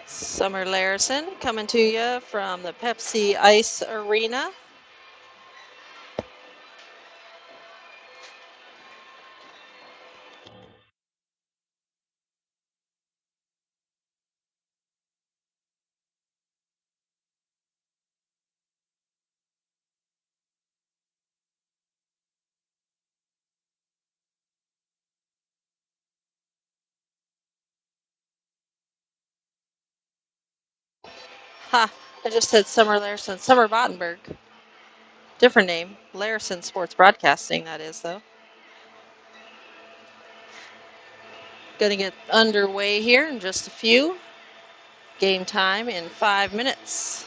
Summer Larison coming to you from the Pepsi Ice Arena. Ha! I just said Summer Larison. Summer Bottenberg. Different name. Larison Sports Broadcasting, that is, though. Gonna get underway here in just a few. Game time in 5 minutes.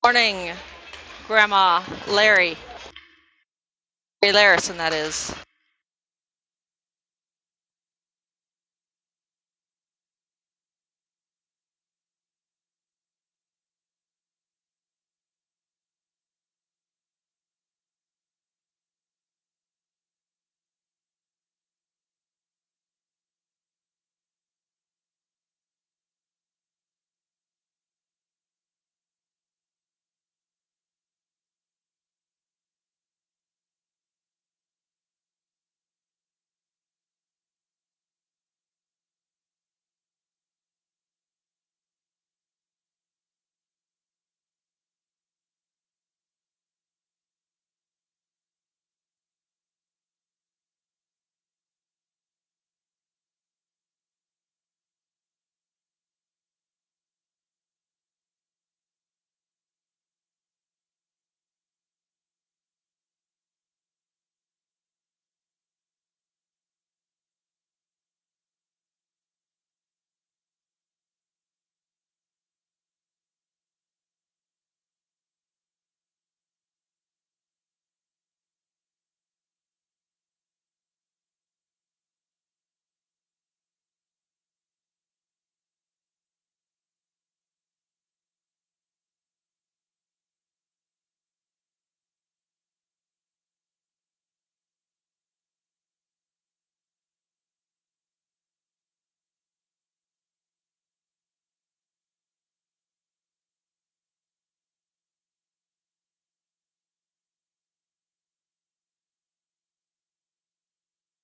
Morning, Grandma Larry. Larry Larison, that is.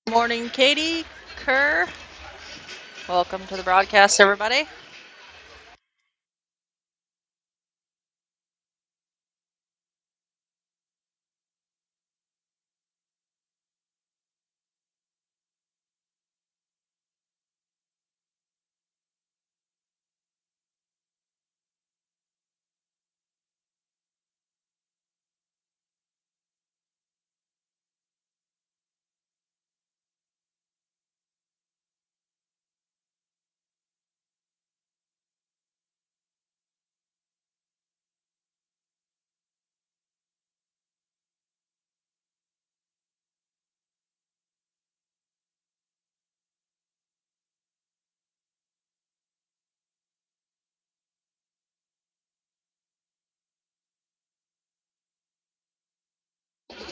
Morning, Katie Kerr. Welcome to the broadcast, everybody.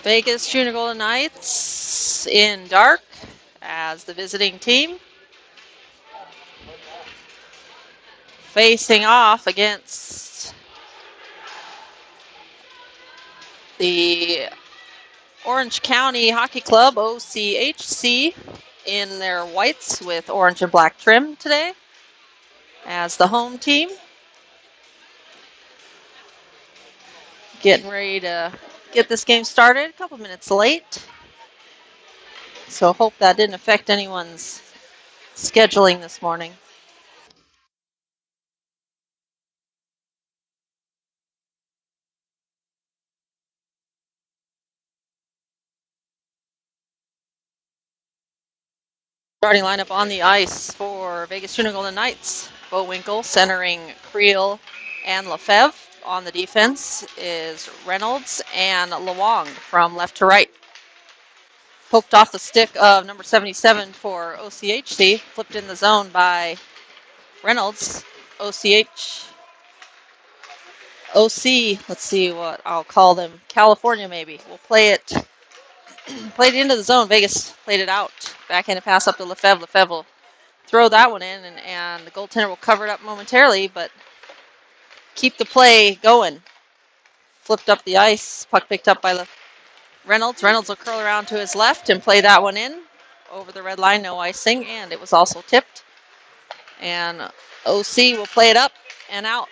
Vegas Junior Golden Knights in dark as the visiting team, facing off against the Orange County Hockey Club, OCHC, in their whites with orange and black trim today as the home team. Getting ready to get this game started, a couple minutes late. So hope that didn't affect anyone's scheduling this morning. Starting lineup on the ice for Vegas Junior Golden Knights. Bowinkle centering Creel and Lefebvre. On the defense is Reynolds and Lawang from left to right. Poked off the stick of number 77 for OCHC. Flipped in the zone by Reynolds. OC, let's see what I'll call them. California maybe. We'll play it. Played it into the zone. Vegas played it out. Backhand pass up to Lefebvre. Lefebvre will throw that one in, and the goaltender will cover it up momentarily, but keep the play going. Flipped up the ice. Puck picked up by Reynolds. Reynolds will curl around to his left and play that one in. Over the red line, no icing, and it was also tipped. And OC will play it up and out.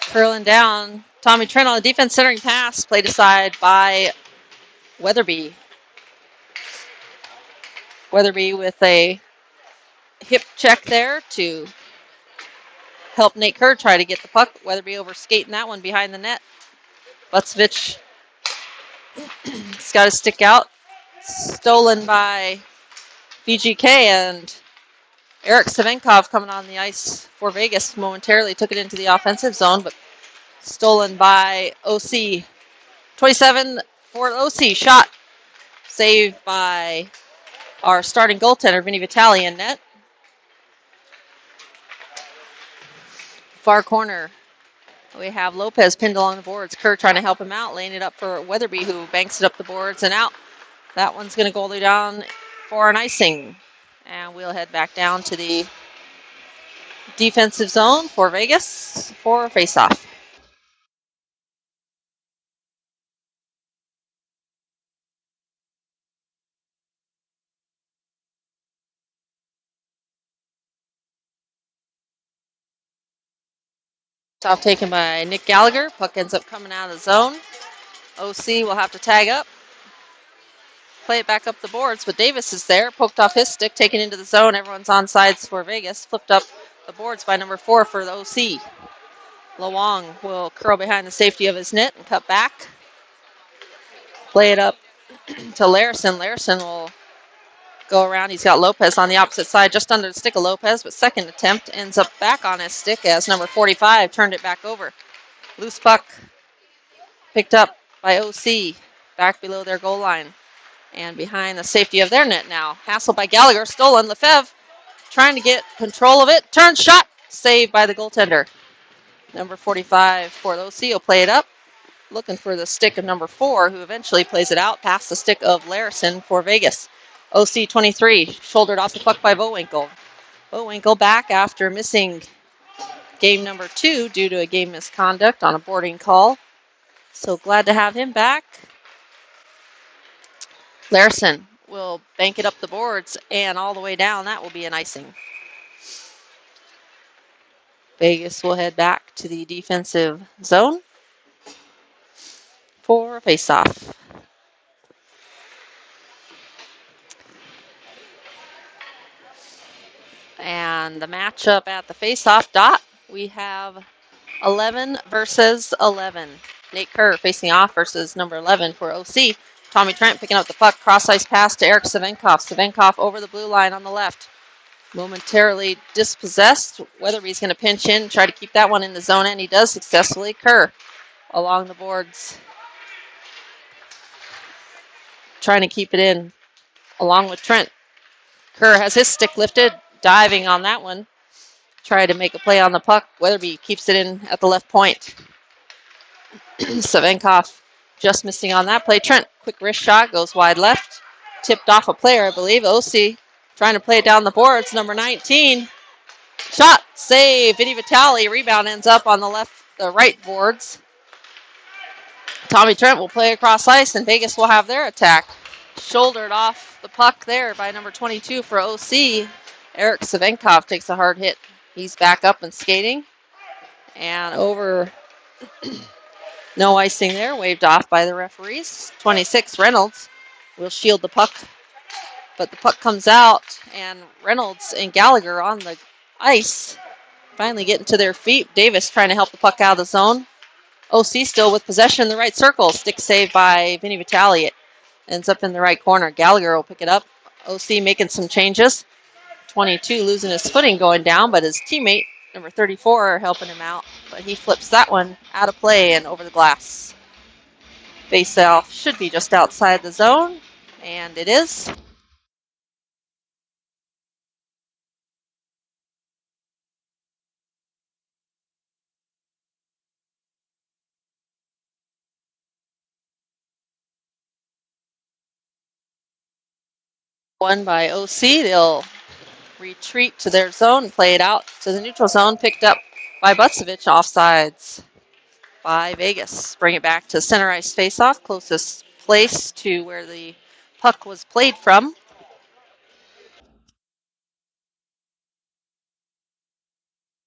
Curling down. Tommy Trent on the defense centering pass. Played aside by Weatherby. Weatherby with a hip check there to help Nate Kerr try to get the puck. Weatherby over skating that one behind the net. Butzvich has got his stick out. Stolen by VJGK, and Eric Savenkov coming on the ice for Vegas momentarily took it into the offensive zone, but stolen by OC. 27 for OC. Shot saved by our starting goaltender, Vinny Vitale, in net. Far corner, we have Lopez pinned along the boards. Kerr trying to help him out, laying it up for Weatherby, who banks it up the boards and out. That one's going to go all the way down for an icing. And we'll head back down to the defensive zone for Vegas for face-off. Off taken by Nick Gallagher. Puck ends up coming out of the zone. OC will have to tag up. Play it back up the boards, but Davis is there. Poked off his stick, taken into the zone. Everyone's on sides for Vegas. Flipped up the boards by number 4 for the OC. Luong will curl behind the safety of his net and cut back. Play it up to Larison. Larison will go around. He's got Lopez on the opposite side, just under the stick of Lopez, but second attempt ends up back on his stick as number 45 turned it back over. Loose puck picked up by OC, back below their goal line and behind the safety of their net now. Hassled by Gallagher, stolen. Lefebvre trying to get control of it. Turn shot, saved by the goaltender. Number 45 for the OC will play it up, looking for the stick of number 4, who eventually plays it out past the stick of Larison for Vegas. OC 23, shouldered off the puck by Bowinkle. Bowinkle back after missing game number 2 due to a game misconduct on a boarding call. So glad to have him back. Larison will bank it up the boards and all the way down. That will be an icing. Vegas will head back to the defensive zone for a face-off. And the matchup at the face-off dot, we have 11 versus 11. Nate Kerr facing off versus number 11 for OC. Tommy Trent picking up the puck, cross-ice pass to Eric Savenkov. Savenkov over the blue line on the left. Momentarily dispossessed. Weatherby's going to pinch in, try to keep that one in the zone, and he does successfully. Kerr along the boards, trying to keep it in along with Trent. Kerr has his stick lifted, diving on that one. Try to make a play on the puck. Weatherby keeps it in at the left point. Savenkov just missing on that play. Trent, quick wrist shot, goes wide left. Tipped off a player, I believe. OC trying to play it down the boards. Number 19. Shot, save. Vinny Vitale. Rebound ends up on the right boards. Tommy Trent will play across ice, and Vegas will have their attack. Shouldered off the puck there by number 22 for OC. Eric Savenkov takes a hard hit. He's back up and skating. And over. No icing there. Waved off by the referees. 26, Reynolds will shield the puck. But the puck comes out, and Reynolds and Gallagher on the ice finally getting to their feet. Davis trying to help the puck out of the zone. OC still with possession in the right circle. Stick saved by Vinny Vitale. It ends up in the right corner. Gallagher will pick it up. OC making some changes. 22 losing his footing going down, but his teammate, number 34, helping him out. But he flips that one out of play and over the glass. Face-off should be just outside the zone, and it is. One by OC. They'll retreat to their zone and play it out to the neutral zone. Picked up by Butsevich, offsides by Vegas. Bring it back to center ice faceoff, closest place to where the puck was played from.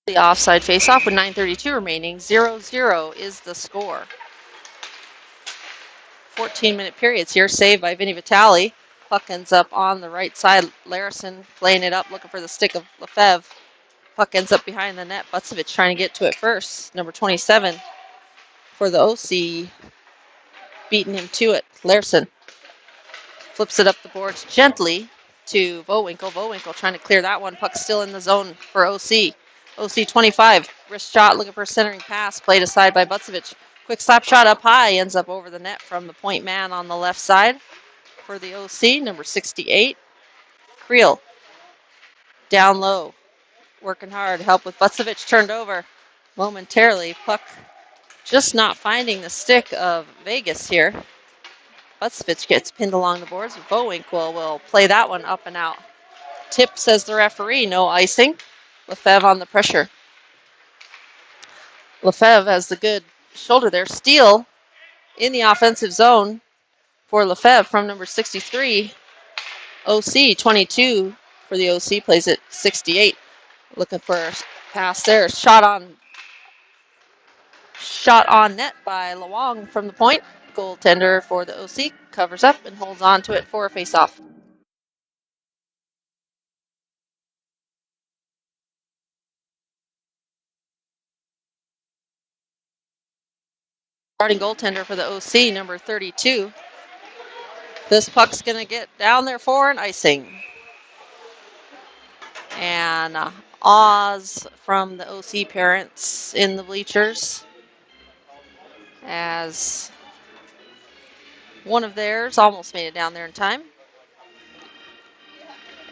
The offside faceoff with 9:32 remaining. 0-0 is the score. 14-minute periods here. Saved by Vinny Vitale. Puck ends up on the right side. Larison playing it up, looking for the stick of Lefebvre. Puck ends up behind the net. Butsevich trying to get to it first. Number 27 for the OC, beating him to it. Larison flips it up the boards gently to Vowinkle. Vowinkle trying to clear that one. Puck still in the zone for OC. OC 25. Wrist shot looking for a centering pass. Played aside by Bucevich. Quick slap shot up high. Ends up over the net from the point man on the left side for the OC. Number 68. Creel. Down low. Working hard. Help with Bucevich. Turned over momentarily. Puck just not finding the stick of Vegas here. Bucevich gets pinned along the boards. Vowinkle will play that one up and out. Tip, says the referee, no icing. Lefebvre on the pressure. Lefebvre has the good shoulder there. Steal in the offensive zone for Lefebvre from number 63. OC 22 for the OC plays it 68. Looking for a pass there. Shot on net by Luong from the point. Goaltender for the OC covers up and holds on to it for a face-off. Starting goaltender for the OC, number 32. This puck's going to get down there for an icing. And Oz from the OC parents in the bleachers as one of theirs almost made it down there in time.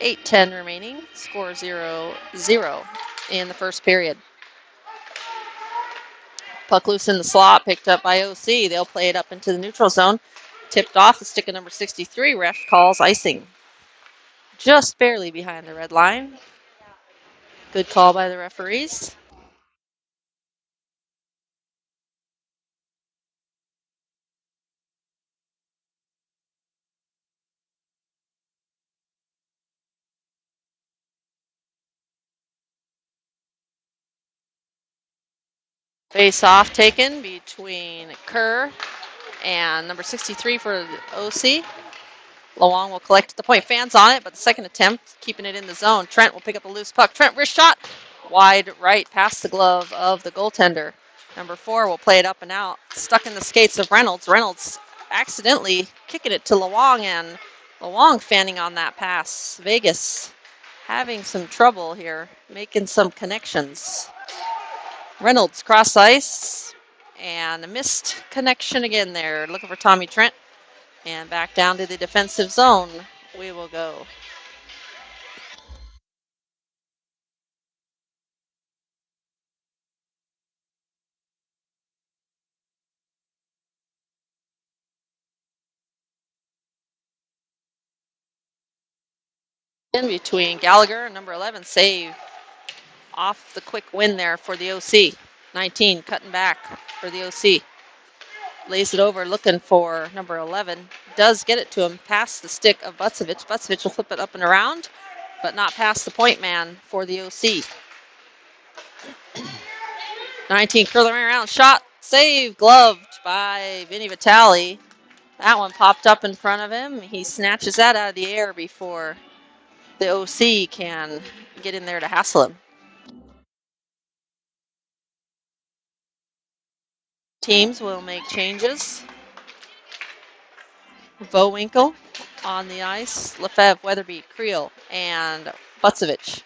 8:10 remaining, score 0-0 in the first period. Puck loose in the slot, picked up by OC. They'll play it up into the neutral zone. Tipped off the stick of number 63. Ref calls icing. Just barely behind the red line. Good call by the referees. Face-off taken between Kerr and number 63 for the OC. Luong will collect at the point. Fans on it, but the second attempt, keeping it in the zone. Trent will pick up a loose puck. Trent, wrist shot. Wide right, past the glove of the goaltender. Number 4 will play it up and out. Stuck in the skates of Reynolds. Reynolds accidentally kicking it to Luong, and Luong fanning on that pass. Vegas having some trouble here, making some connections. Reynolds cross ice, and a missed connection again there. Looking for Tommy Trent. And back down to the defensive zone we will go. In between Gallagher and number 11, save off the quick win there for the OC. 19 cutting back for the OC. Lays it over looking for number 11. Does get it to him past the stick of Bucevich. Bucevich will flip it up and around, but not past the point man for the OC. 19 curling around. Shot. Save. Gloved by Vinny Vitale. That one popped up in front of him. He snatches that out of the air before the OC can get in there to hassle him. Teams will make changes. Vowinkle on the ice. Lefebvre, Weatherby, Creel, and Bucevich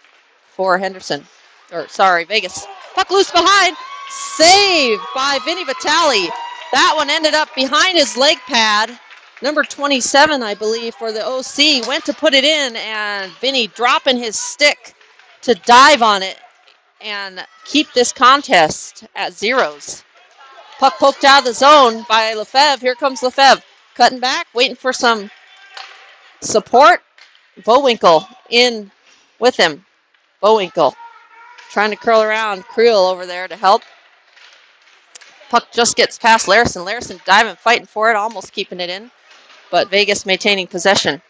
for Henderson. Vegas. Puck loose behind. Save by Vinny Vitale. That one ended up behind his leg pad. Number 27, I believe, for the OC. Went to put it in, and Vinny dropping his stick to dive on it and keep this contest at zeros. Puck poked out of the zone by Lefebvre. Here comes Lefebvre. Cutting back, waiting for some support. Vowinkle in with him. Vowinkle trying to curl around. Creel over there to help. Puck just gets past Larison. Larison diving, fighting for it, almost keeping it in. But Vegas maintaining possession.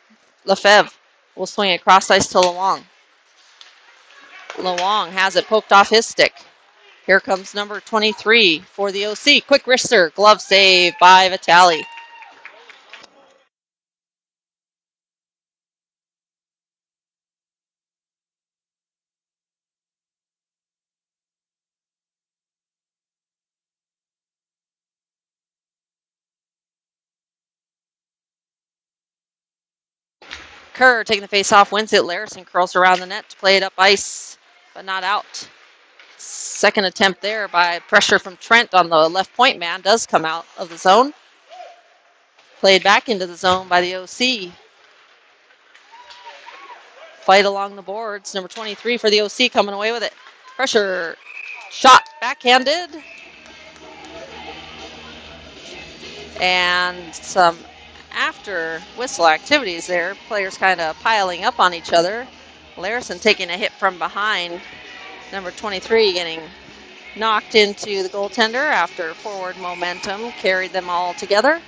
Lefebvre will swing it cross ice to Luong. Luong has it poked off his stick. Here comes number 23 for the OC. Quick wrister, glove save by Vitale. Kerr taking the face off, wins it. Larison curls around the net to play it up ice, but not out. Second attempt there by pressure from Trent on the left point man does come out of the zone. Played back into the zone by the OC. Fight along the boards. Number 23 for the OC coming away with it. Pressure shot backhanded. And some after whistle activities there. Players kind of piling up on each other. Larison taking a hit from behind. Number 23 getting knocked into the goaltender after forward momentum carried them all together.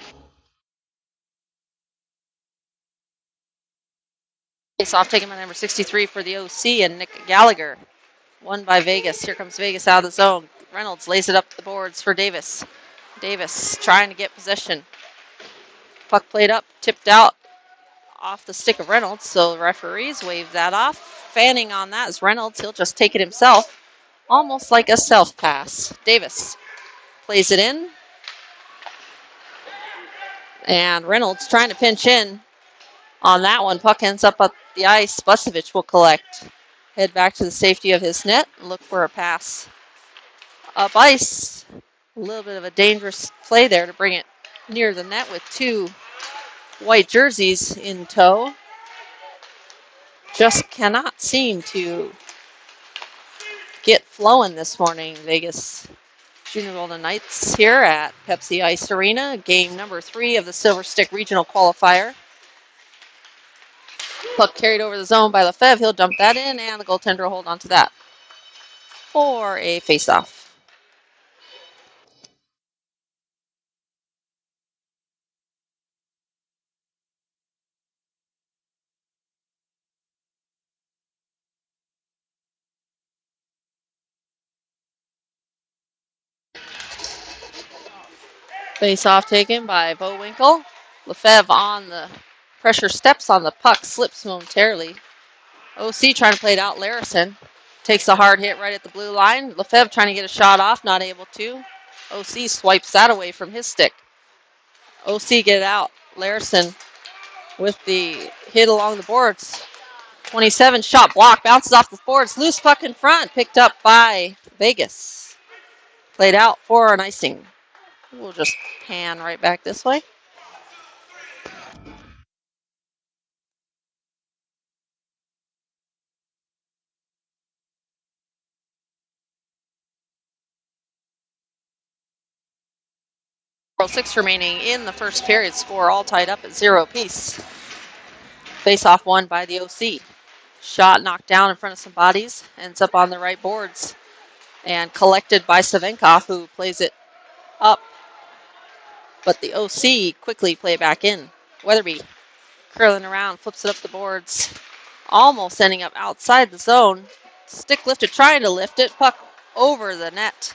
Face off taken by number 63 for the OC and Nick Gallagher. Won by Vegas. Here comes Vegas out of the zone. Reynolds lays it up the boards for Davis. Davis trying to get possession. Puck played up, tipped out off the stick of Reynolds, so the referees wave that off. Fanning on that is Reynolds. He'll just take it himself, almost like a self-pass. Davis plays it in. And Reynolds trying to pinch in on that one. Puck ends up at the ice. Busevich will collect. Head back to the safety of his net and look for a pass up ice. A little bit of a dangerous play there to bring it near the net with two white jerseys in tow. Just cannot seem to get flowing this morning. Vegas Junior Golden Knights here at Pepsi Ice Arena. Game number 3 of the Silver Stick Regional Qualifier. Puck carried over the zone by Lefebvre. He'll dump that in, and the goaltender will hold on to that for a face-off. Face-off taken by Bowinkle. Lefebvre on the pressure, steps on the puck, slips momentarily. OC trying to play it out. Larison takes a hard hit right at the blue line. Lefebvre trying to get a shot off, not able to. OC swipes that away from his stick. OC get it out. Larison with the hit along the boards. 27 shot block, bounces off the boards. Loose puck in front, picked up by Vegas. Played out for an icing. We'll just pan right back this way. Six remaining in the first period. Score all tied up at 0 apiece. Face-off won by the OC. Shot knocked down in front of some bodies. Ends up on the right boards. And collected by Savenkov, who plays it up. But the OC quickly play it back in. Weatherby curling around, flips it up the boards. Almost ending up outside the zone. Stick lifted, trying to lift it. Puck over the net.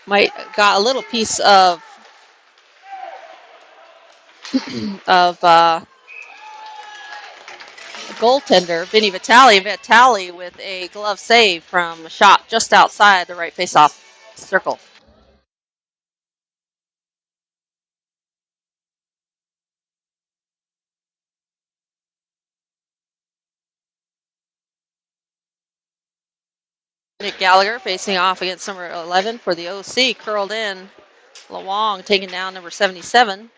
Might got a little piece of goaltender, Vinny Vitale. Vitale with a glove save from a shot just outside the right face-off circle. Nick Gallagher facing off against number 11 for the OC. Curled in. Lawong taking down number 77.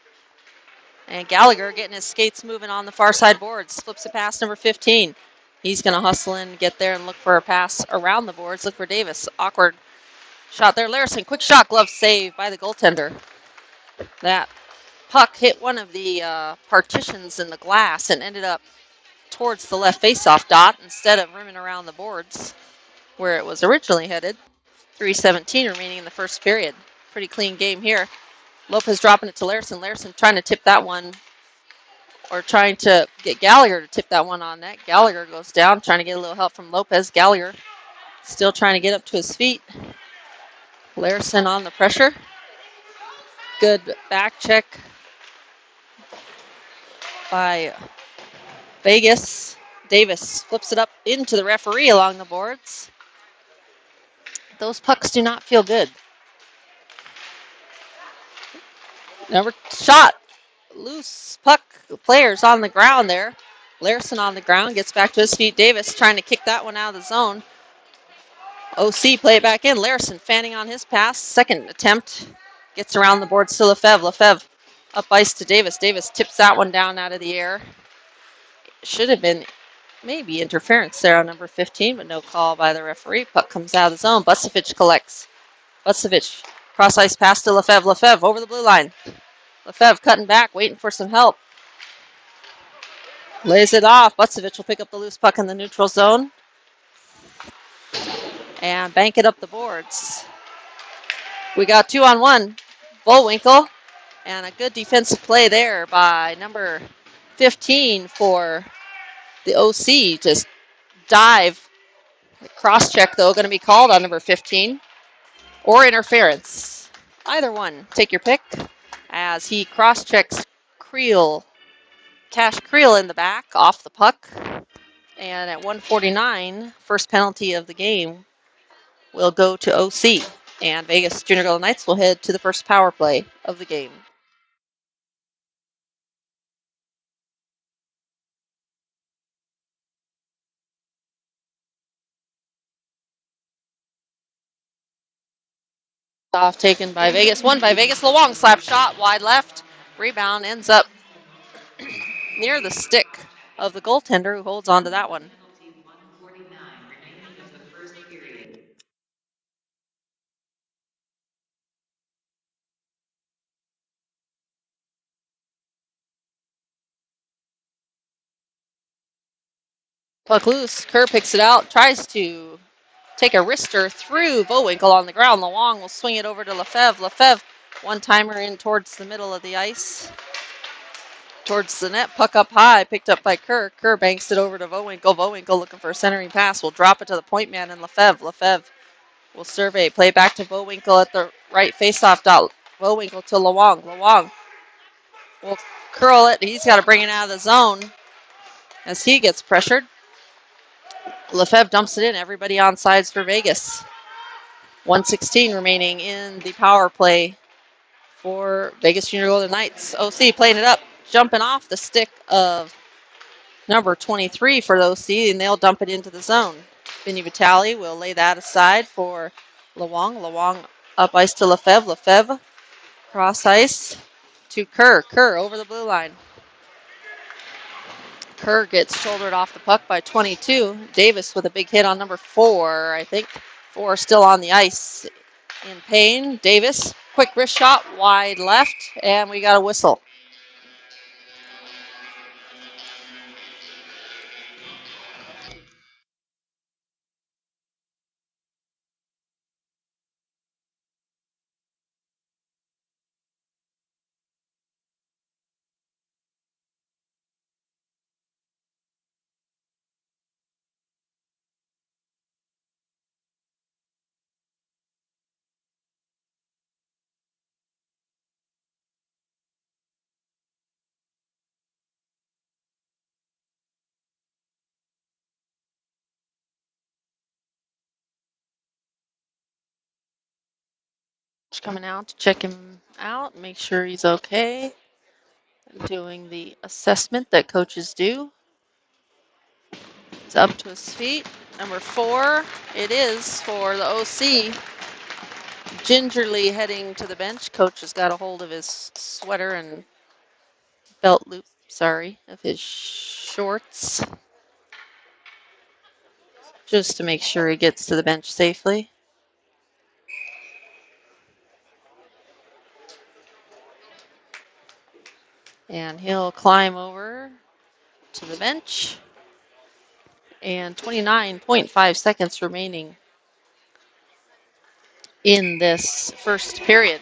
And Gallagher getting his skates moving on the far side boards. Flips it past number 15. He's going to hustle in, get there, and look for a pass around the boards. Look for Davis. Awkward shot there. Larison, quick shot, glove save by the goaltender. That puck hit one of the partitions in the glass and ended up towards the left face-off dot instead of rimming around the boards where it was originally headed. 3:17 remaining in the first period. Pretty clean game here. Lopez dropping it to Larison. Larison trying to tip that one, or trying to get Gallagher to tip that one on net. Gallagher goes down, trying to get a little help from Lopez. Gallagher still trying to get up to his feet. Larison on the pressure. Good back check by Vegas. Davis flips it up into the referee along the boards. Those pucks do not feel good. Number shot. Loose puck. Players on the ground there. Larson on the ground, gets back to his feet. Davis trying to kick that one out of the zone. OC play it back in. Larson fanning on his pass. Second attempt. Gets around the boards to Lefebvre. Lefebvre up ice to Davis. Davis tips that one down out of the air. Should have been maybe interference there on number 15, but no call by the referee. Puck comes out of the zone. Bucevic collects. Bucevic cross ice pass to Lefebvre. Lefebvre over the blue line. Lefebvre cutting back, waiting for some help. Lays it off. Bucevic will pick up the loose puck in the neutral zone and bank it up the boards. We got 2-on-1. Bullwinkle, and a good defensive play there by number 15 for the OC. Just dive. Cross check, though, going to be called on number 15. Or interference. Either one. Take your pick. As he cross checks Creel. Cash Creel in the back off the puck. And at 1:49, first penalty of the game will go to OC. And Vegas Junior Golden Knights will head to the first power play of the game. Off taken by Vegas. Won by Vegas. Lawang slap shot wide left. Rebound ends up near the stick of the goaltender who holds on to that one. Puck loose. Kerr picks it out. Tries to take a wrister through Bullwinkle on the ground. Lawang will swing it over to Lefebvre. Lefebvre, one-timer in towards the middle of the ice. Towards the net. Puck up high. Picked up by Kerr. Kerr banks it over to Bullwinkle. Bullwinkle looking for a centering pass. Will drop it to the point man and Lefebvre. Lefebvre will survey. Play back to Bullwinkle at the right faceoff dot. Bullwinkle to Lawang. Lawang will curl it. He's got to bring it out of the zone as he gets pressured. Lefebvre dumps it in. Everybody on sides for Vegas. 1:16 remaining in the power play for Vegas Junior Golden Knights. OC playing it up, jumping off the stick of number 23 for the OC, and they'll dump it into the zone. Vinny Vitale will lay that aside for Lawang. Lawang up ice to Lefebvre. Lefebvre cross ice to Kerr. Kerr over the blue line. Kerr gets shouldered off the puck by 22. Davis with a big hit on number 4, I think. 4 still on the ice in pain. Davis, quick wrist shot, wide left, and we got a whistle. Coming out to check him out, make sure he's okay. Doing the assessment that coaches do. It's up to his feet. Number 4, it is for the OC. Gingerly heading to the bench. Coach has got a hold of his sweater and belt loop, of his shorts. Just to make sure he gets to the bench safely. And he'll climb over to the bench. And 29.5 seconds remaining in this first period.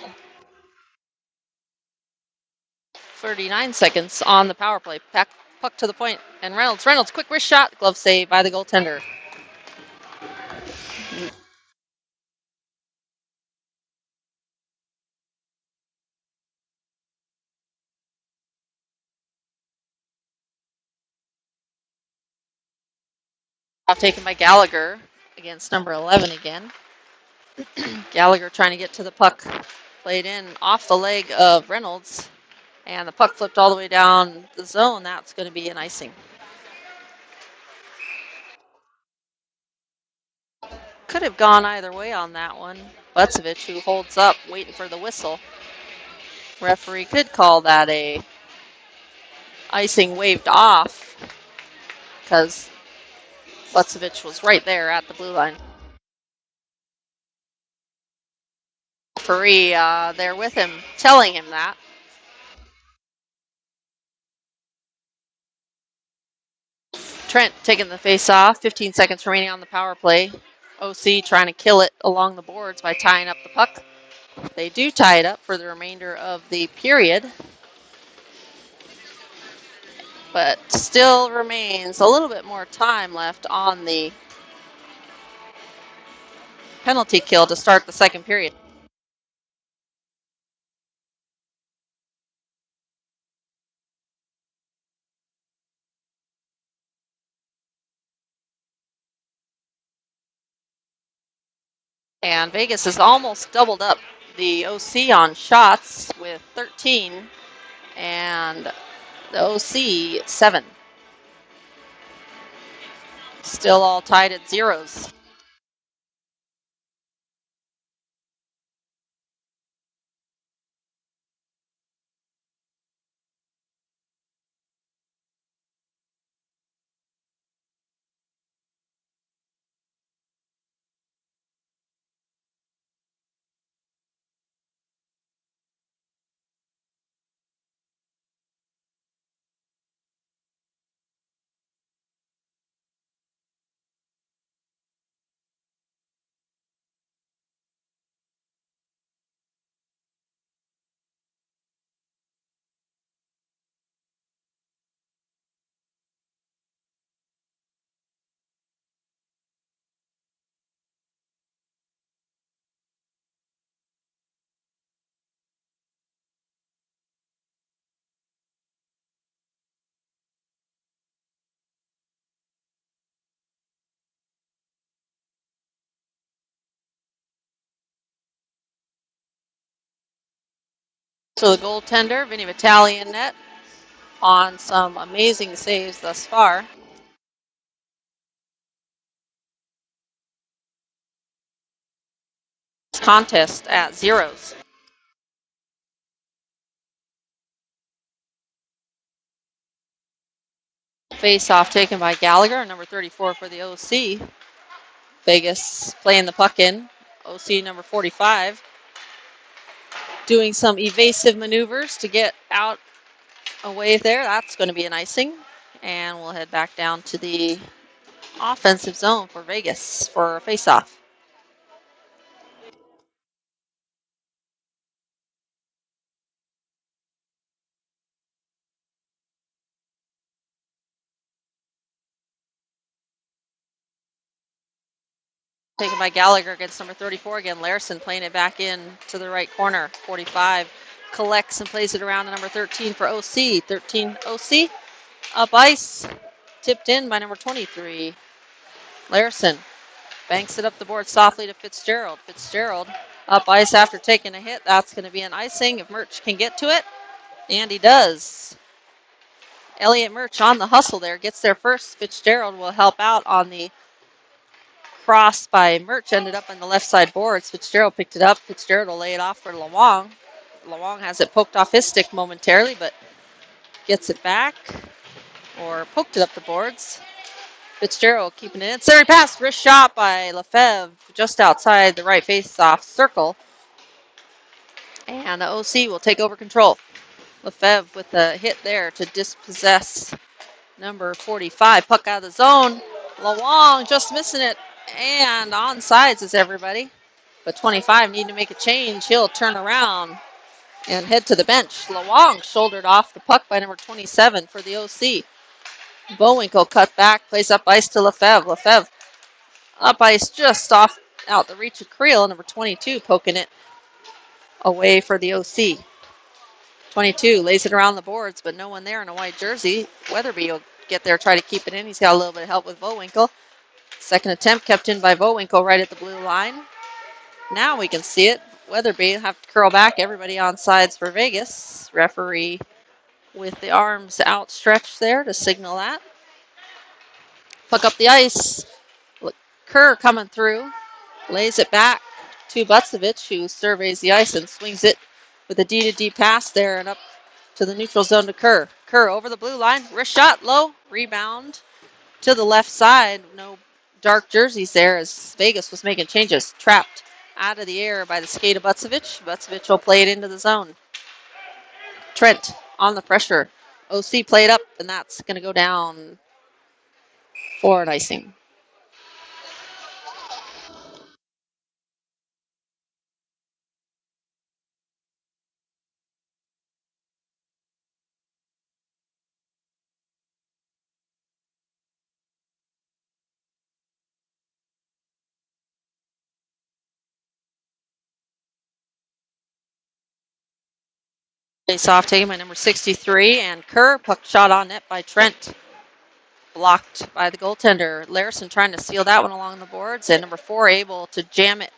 39 seconds on the power play. Puck to the point, and Reynolds, quick wrist shot. Glove save by the goaltender. Taken by Gallagher against number 11 again. Gallagher trying to get to the puck. Played in off the leg of Reynolds. And the puck flipped all the way down the zone. That's going to be an icing. Could have gone either way on that one. Bucevich, who holds up, waiting for the whistle. Referee could call that a icing waved off because Bucevich was right there at the blue line. Referee there with him, telling him that. Trent taking the face off. 15 seconds remaining on the power play. OC trying to kill it along the boards by tying up the puck. They do tie it up for the remainder of the period, but still remains a little bit more time left on the penalty kill to start the second period. And Vegas has almost doubled up the OC on shots with 13 and the OC 7. Still all tied at zeros. So the goaltender, Vinny Vitale in net on some amazing saves thus far. Contest at zeros. Face off taken by Gallagher, number 34 for the OC. Vegas playing the puck in. OC number 45 doing some evasive maneuvers to get out away there. That's going to be an icing. And we'll head back down to the offensive zone for Vegas for a face-off. Taken by Gallagher against number 34 again. Larson playing it back in to the right corner. 45 collects and plays it around to number 13 for OC. 13 OC up ice. Tipped in by number 23. Larson banks it up the board softly to Fitzgerald. Fitzgerald up ice after taking a hit. That's going to be an icing if Murch can get to it. And he does. Elliot Murch on the hustle there. Gets there first. Fitzgerald will help out on the cross by Murch. Ended up on the left side boards. Fitzgerald picked it up. Fitzgerald will lay it off for Lawang. Lawang has it poked off his stick momentarily, but gets it back. Or poked it up the boards. Fitzgerald keeping it in. Center pass. Wrist shot by Lefebvre just outside the right face-off circle. And the OC will take over control. Lefebvre with a hit there to dispossess number 45. Puck out of the zone. Lawang just missing it. And on sides is everybody. But 25 need to make a change. He'll turn around and head to the bench. Lawang shouldered off the puck by number 27 for the OC. Bowinkle cut back, plays up ice to Lefebvre. Lefebvre up ice just off out the reach of Creel. Number 22 poking it away for the OC. 22 lays it around the boards, but no one there in a white jersey. Weatherby will get there, try to keep it in. He's got a little bit of help with Bowinkle. Second attempt kept in by Bowinkle right at the blue line. Now we can see it. Weatherby have to curl back. Everybody on sides for Vegas. Referee with the arms outstretched there to signal that. Puck up the ice. Kerr coming through. Lays it back to Bucevich, who surveys the ice and swings it with a D-to-D pass there and up to the neutral zone to Kerr. Kerr over the blue line. Wrist shot, low. Rebound to the left side. No dark jerseys there as Vegas was making changes. Trapped out of the air by the skate of Bucevich. Bucevich will play it into the zone. Trent on the pressure. OC played up, and that's going to go down for an icing. Face off taken by number 63, and Kerr, puck shot on net by Trent. Blocked by the goaltender. Larson trying to seal that one along the boards, and number 4 able to jam it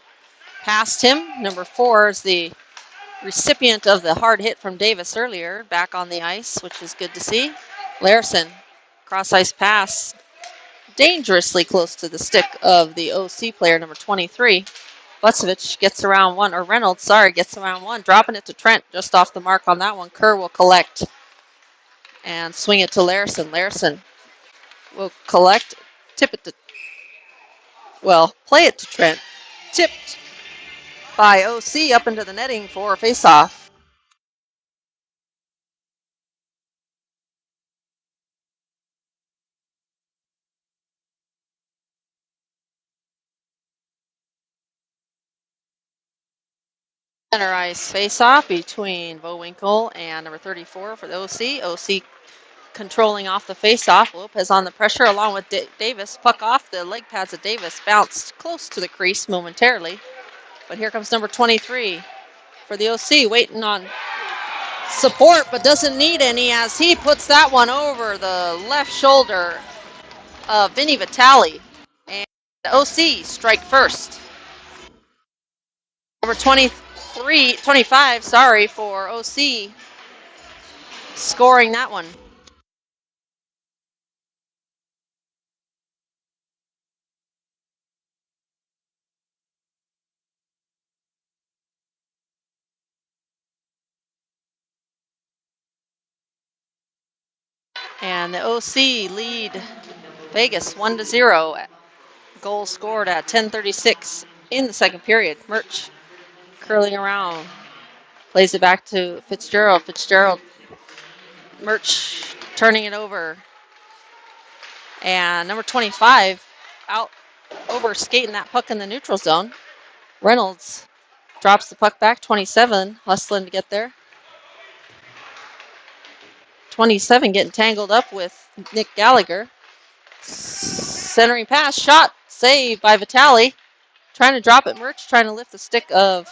past him. Number 4 is the recipient of the hard hit from Davis earlier, back on the ice, which is good to see. Larson, cross-ice pass, dangerously close to the stick of the OC player, number 23. Bucevich gets around one, or Reynolds, gets around one, dropping it to Trent just off the mark on that one. Kerr will collect and swing it to Larson. Larson will collect, tip it to, play it to Trent. Tipped by OC up into the netting for a face-off. Center ice face-off between Bowinkle and number 34 for the OC. OC controlling off the face-off. Lopez on the pressure along with Davis. Puck off the leg pads of Davis. Bounced close to the crease momentarily. But here comes number 23 for the OC, waiting on support, but doesn't need any as he puts that one over the left shoulder of Vinny Vitale. And the OC strike first. Number 25, for OC, scoring that one. And the OC lead Vegas 1-0. Goal scored at 10:36 in the second period. Murch curling around, plays it back to Fitzgerald. Murch turning it over. And number 25 out over skating that puck in the neutral zone. Reynolds drops the puck back. 27 hustling to get there. 27 getting tangled up with Nick Gallagher. Centering pass, shot, saved by Vitale. Trying to drop it, Murch trying to lift the stick of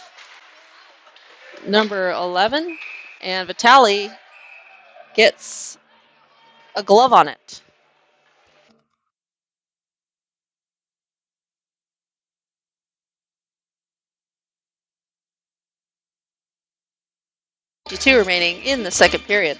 number 11. And Vitale gets a glove on it. Two remaining in the second period.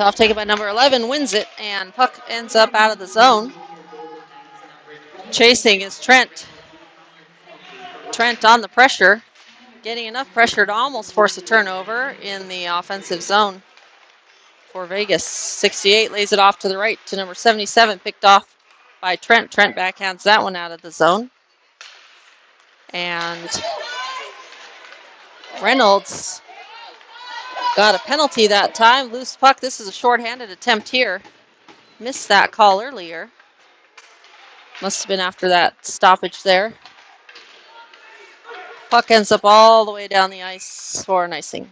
Off taken by number 11, wins it, and puck ends up out of the zone. Chasing is Trent. Trent on the pressure, getting enough pressure to almost force a turnover in the offensive zone for Vegas. 68 lays it off to the right to number 77, picked off by Trent. Trent backhands that one out of the zone. And Reynolds got a penalty that time. Loose puck. This is a shorthanded attempt here. Missed that call earlier. Must have been after that stoppage there. Puck ends up all the way down the ice for an icing.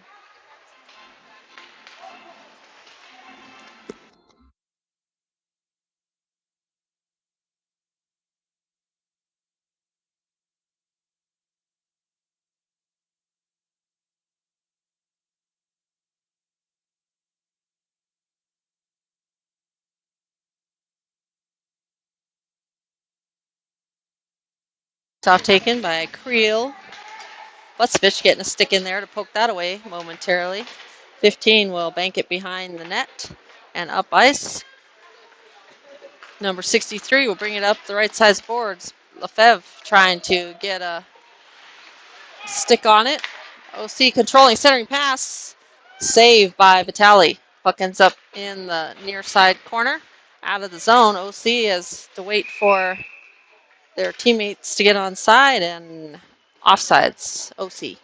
Off taken by Creel. Butzvich getting a stick in there to poke that away momentarily. 15 will bank it behind the net and up ice. Number 63 will bring it up the right side's boards. Lefebvre trying to get a stick on it. OC controlling, centering pass. Save by Vitali. Puck ends up in the near side corner. Out of the zone. OC has to wait for their teammates to get on side and offsides. OC.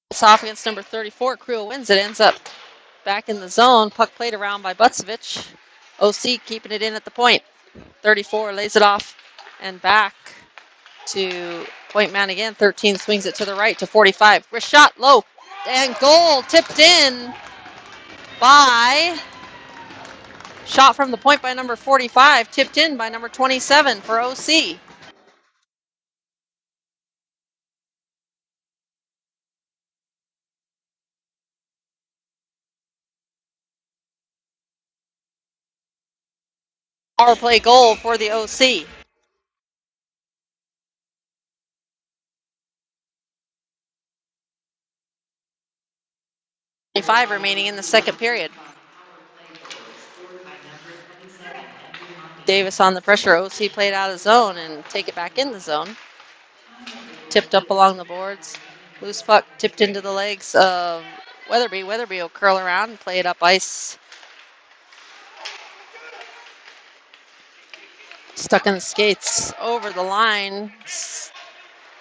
It's off against number 34. Creel wins it. Ends up back in the zone. Puck played around by Butzvich. OC keeping it in at the point. 34 lays it off and back to point man again. 13 swings it to the right to 45. Wrist shot low and goal tipped in by shot from the point by number 45. Tipped in by number 27 for OC. Power play goal for the OC. Five remaining in the second period. Davis on the pressure. OC played out of zone and take it back in the zone. Tipped up along the boards. Loose puck tipped into the legs of Weatherby. Weatherby will curl around and play it up ice. Stuck in the skates over the line.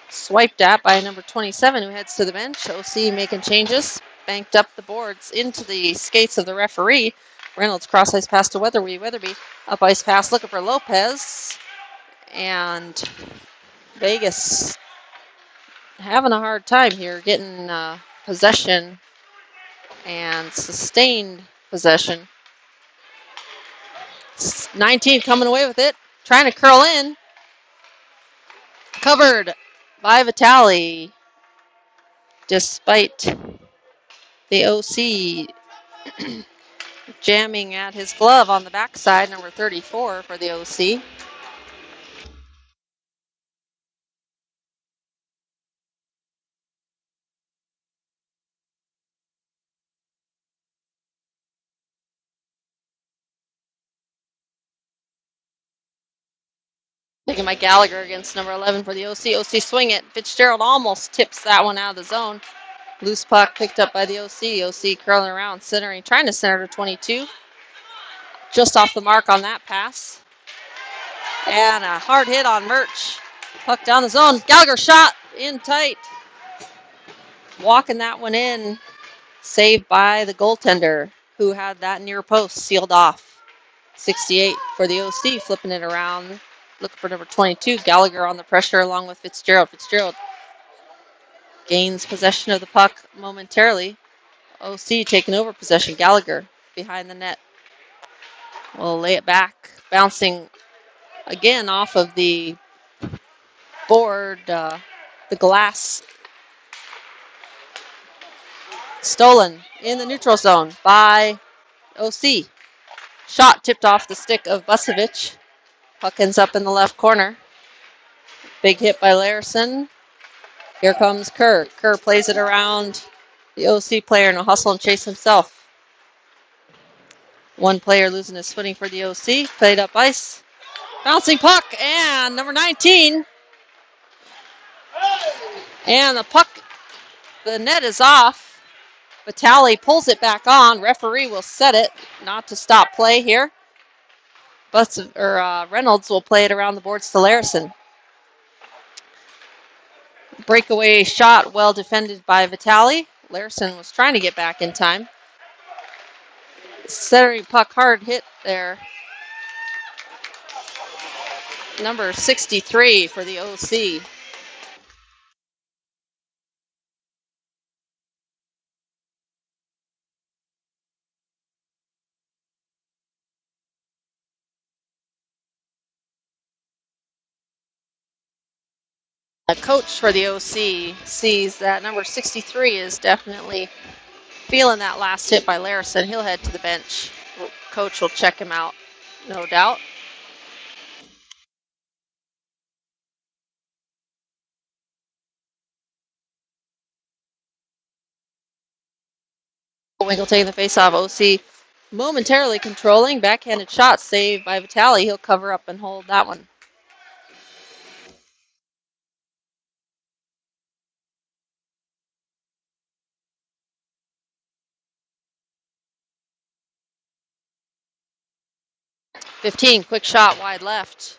Swiped at by number 27 who heads to the bench. OC making changes. Banked up the boards into the skates of the referee. Reynolds cross ice pass to Weatherby. Weatherby up ice pass looking for Lopez. And Vegas having a hard time here getting possession and sustained possession. 19 coming away with it. Trying to curl in. Covered by Vitali. Despite the OC jamming at his glove on the backside, number 34 for the OC. Taking by Gallagher against number 11 for the OC. OC swing it. Fitzgerald almost tips that one out of the zone. Loose puck picked up by the OC. OC curling around, centering, trying to center to 22. Just off the mark on that pass. And a hard hit on Murch. Puck down the zone. Gallagher shot in tight. Walking that one in. Saved by the goaltender who had that near post sealed off. 68 for the OC, flipping it around. Looking for number 22. Gallagher on the pressure along with Fitzgerald. Fitzgerald gains possession of the puck momentarily. OC taking over possession. Gallagher behind the net. Will lay it back. Bouncing again off of the board, the glass. Stolen in the neutral zone by OC. Shot tipped off the stick of Busevich. Puck ends up in the left corner. Big hit by Larson. Here comes Kerr. Kerr plays it around the OC player and will hustle and chase himself. One player losing his footing for the OC. Played up ice. Bouncing puck and number 19. And the puck, the net is off. Vitali pulls it back on. Referee will set it not to stop play here. Reynolds will play it around the boards to Larson. Breakaway shot well defended by Vitali. Larson was trying to get back in time. Centering puck hard hit there. Number 63 for the OC. A coach for the OC sees that number 63 is definitely feeling that last hit by Larison. He'll head to the bench. Coach will check him out, no doubt. Winkle taking the face off. OC momentarily controlling. Backhanded shot saved by Vitale. He'll cover up and hold that one. .15, quick shot wide left.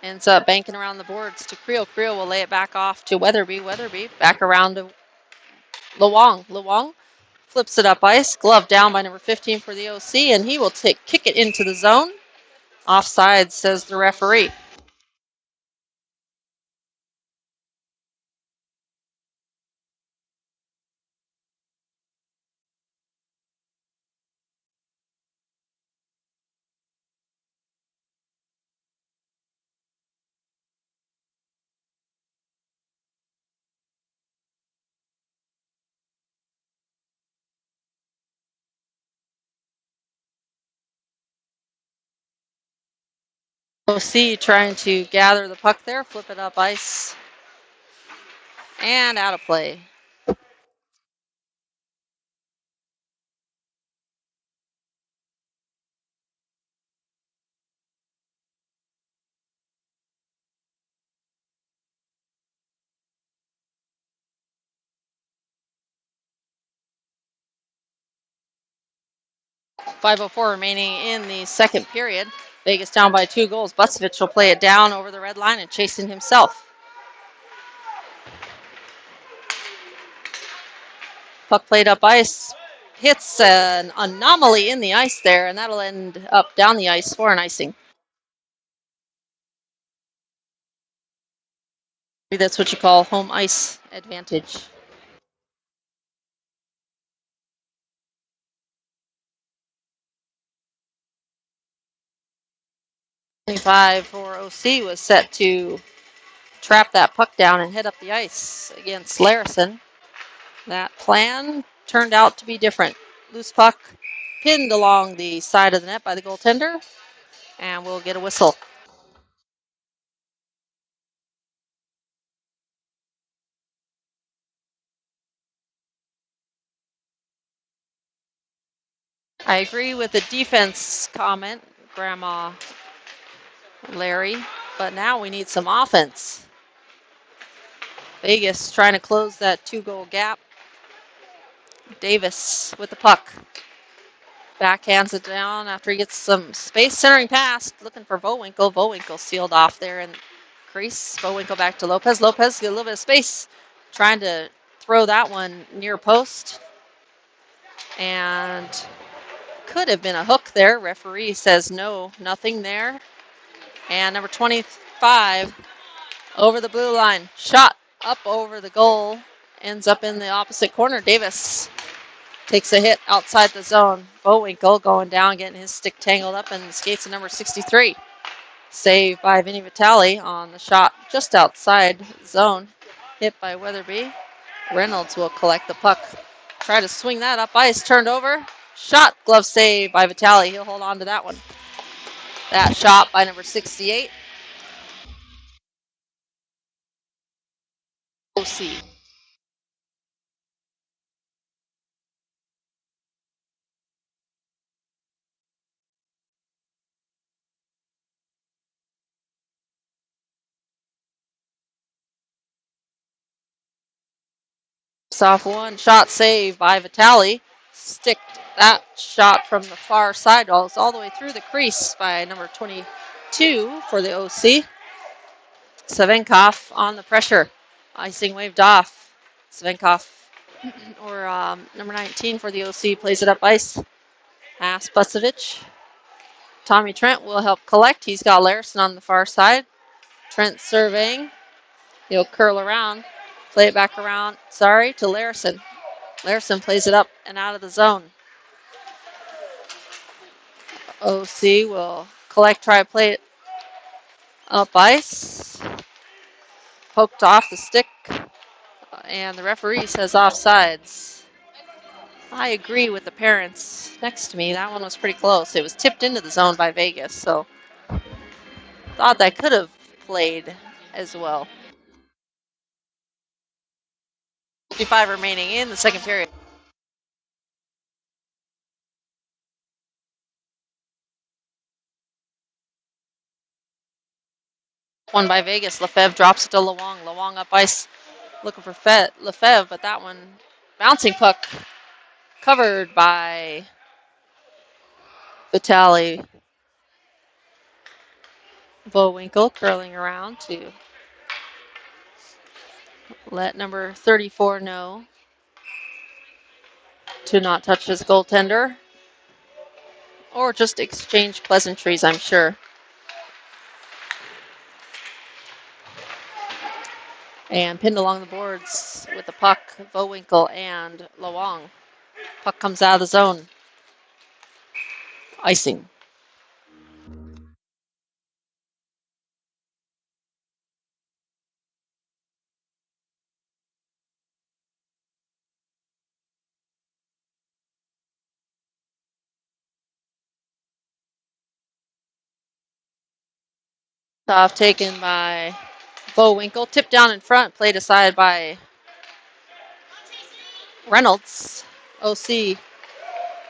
Ends up banking around the boards to Creel. Creel will lay it back off to Weatherby. Weatherby back around to Luong. Luong flips it up ice. Glove down by number 15 for the OC, and he will kick it into the zone. Offside, says the referee. OC trying to gather the puck there, flip it up ice, and out of play. .504 remaining in the second period. Vegas down by 2 goals. Busevich will play it down over the red line and chase in himself. Puck played up ice. Hits an anomaly in the ice there, and that'll end up down the ice for an icing. That's what you call home ice advantage. .25 for OC was set to trap that puck down and head up the ice against Larison. That plan turned out to be different. Loose puck pinned along the side of the net by the goaltender, and we'll get a whistle. I agree with the defense comment, Grandma Larry, but now we need some offense. Vegas trying to close that 2-goal gap. Davis with the puck. Backhands it down after he gets some space. Centering pass, looking for Vowinkle. Vowinkle sealed off there in crease. Vowinkle back to Lopez. Lopez get a little bit of space. Trying to throw that one near post. And could have been a hook there. Referee says no, nothing there. And number 25 over the blue line. Shot up over the goal. Ends up in the opposite corner. Davis takes a hit outside the zone. Bowinkle going down, getting his stick tangled up, and skates to number 63. Saved by Vinny Vitale on the shot just outside zone. Hit by Weatherby. Reynolds will collect the puck. Try to swing that up ice. Turned over. Shot. Glove save by Vitale. He'll hold on to that one. That shot by number 68. OC. Off one. Shot save by Vitale. Stick that shot from the far side all the way through the crease by number 22 for the OC. Savenkov on the pressure. Icing waved off. Savenkov, or number 19 for the OC, plays it up ice. Pass Busevich. Tommy Trent will help collect. He's got Larison on the far side. Trent surveying. He'll curl around. Play it back around. To Larison. Larison plays it up and out of the zone. OC will collect, try to play it up ice. poked off the stick, and the referee says offsides. I agree with the parents next to me. That one was pretty close. It was tipped into the zone by Vegas, so thought that could have played as well. 55 remaining in the second period. One by Vegas. Lefebvre drops it to Luong. Luong up ice looking for Lefebvre, but that one bouncing puck covered by Vitali. Bowinkle curling around to let number 34 know to not touch his goaltender. Or just exchange pleasantries, I'm sure. And pinned along the boards with the puck, Bowinkle and Luong. Puck comes out of the zone. Icing. Off taken by Bowinkle. Tipped down in front, played aside by Reynolds. OC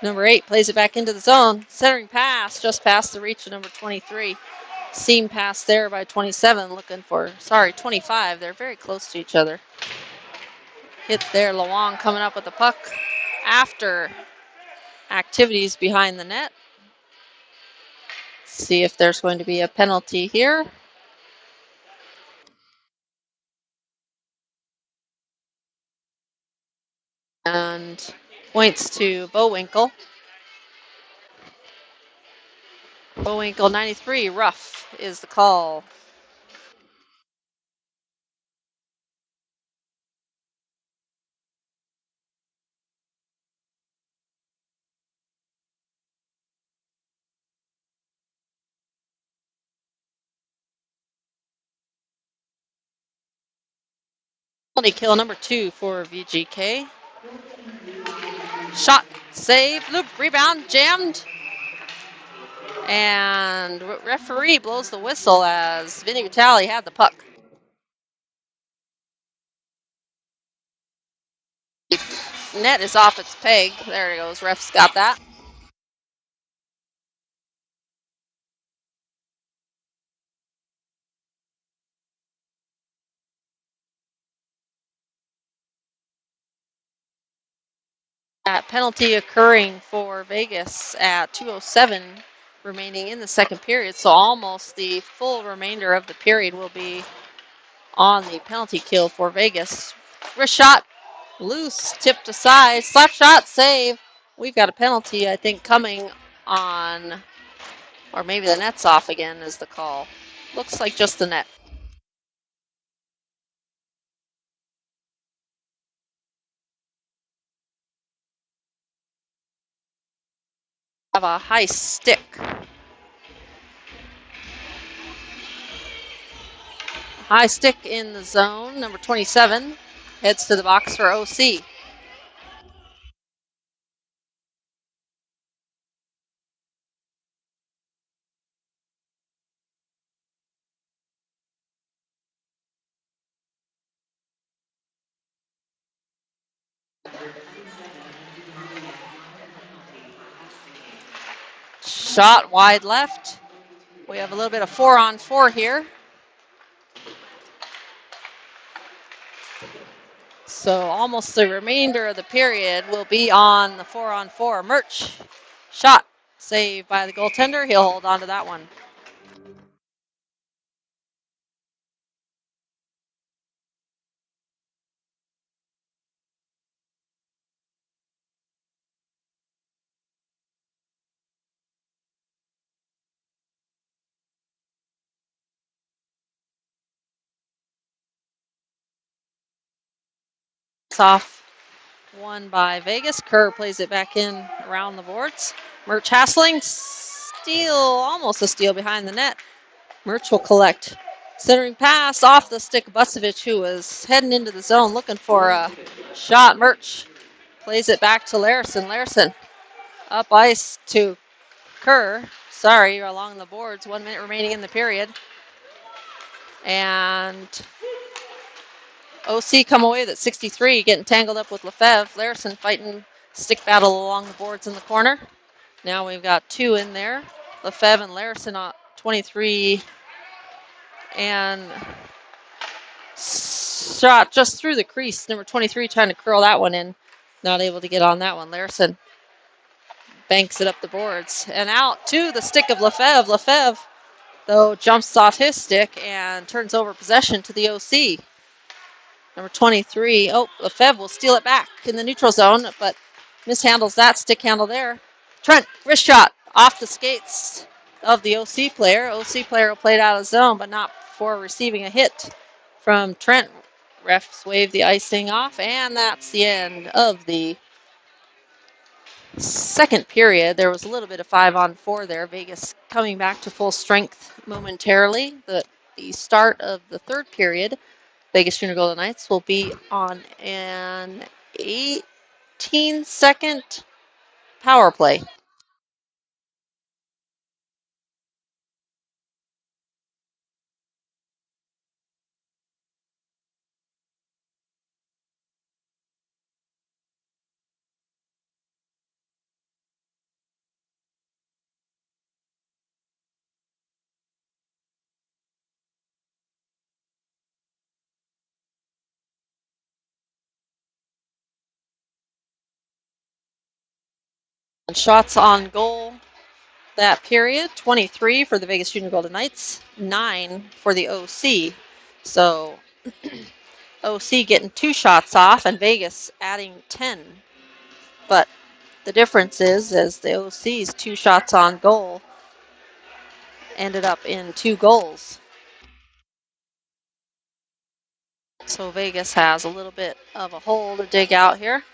number 8 plays it back into the zone. Centering pass just past the reach of number 23. Seam pass there by 27 looking for, 25. They're very close to each other. Hit there. Luong coming up with the puck after activities behind the net. See if there's going to be a penalty here. And points to Bowinkle. Bowinkle 93, rough is the call. Penalty kill number 2 for VJGK. Shot, save, loop, rebound, jammed. And referee blows the whistle as Vinny Vitali had the puck. Net is off its peg. There it goes. Ref's got that. That penalty occurring for Vegas at 2:07 remaining in the second period. So almost the full remainder of the period will be on the penalty kill for Vegas. Wrist shot, loose, tipped aside, slap shot, save. We've got a penalty, I think, coming on, or maybe the net's off again is the call. Looks like just the net. Have a high stick. High stick in the zone. Number 27 heads to the box for OC. Shot wide left. We have a little bit of 4-on-4 here. So almost the remainder of the period will be on the 4-on-4. Murch, shot, saved by the goaltender. He'll hold on to that one. Off one by Vegas. Kerr plays it back in around the boards. Murch hassling. Steal, almost a steal behind the net. Murch will collect Centering pass off the stick of Busevich, who was heading into the zone looking for a shot. Murch plays it back to Larison. Larison up ice to Kerr. Sorry, along the boards. 1 minute remaining in the period. And OC come away with it 63, getting tangled up with Lefebvre. Larison fighting stick battle along the boards in the corner. Now we've got 2 in there. Lefebvre and Larison on 23. And shot just through the crease. Number 23 trying to curl that one in. Not able to get on that one. Larison banks it up the boards. And out to the stick of Lefebvre. Lefebvre, though, jumps off his stick and turns over possession to the OC. Number 23. Oh, Lefebvre will steal it back in the neutral zone, but mishandles that stick handle there. Trent, wrist shot off the skates of the OC player. OC player will play it out of zone, but not before receiving a hit from Trent. Refs wave the icing off, and that's the end of the second period. There was a little bit of 5-on-4 there. Vegas coming back to full strength momentarily. The start of the third period, Vegas Junior Golden Knights will be on an 18-second power play. Shots on goal that period, 23 for the Vegas Junior Golden Knights, 9 for the OC. So OC getting 2 shots off and Vegas adding 10. But the difference is the OC's 2 shots on goal ended up in 2 goals. So Vegas has a little bit of a hole to dig out here.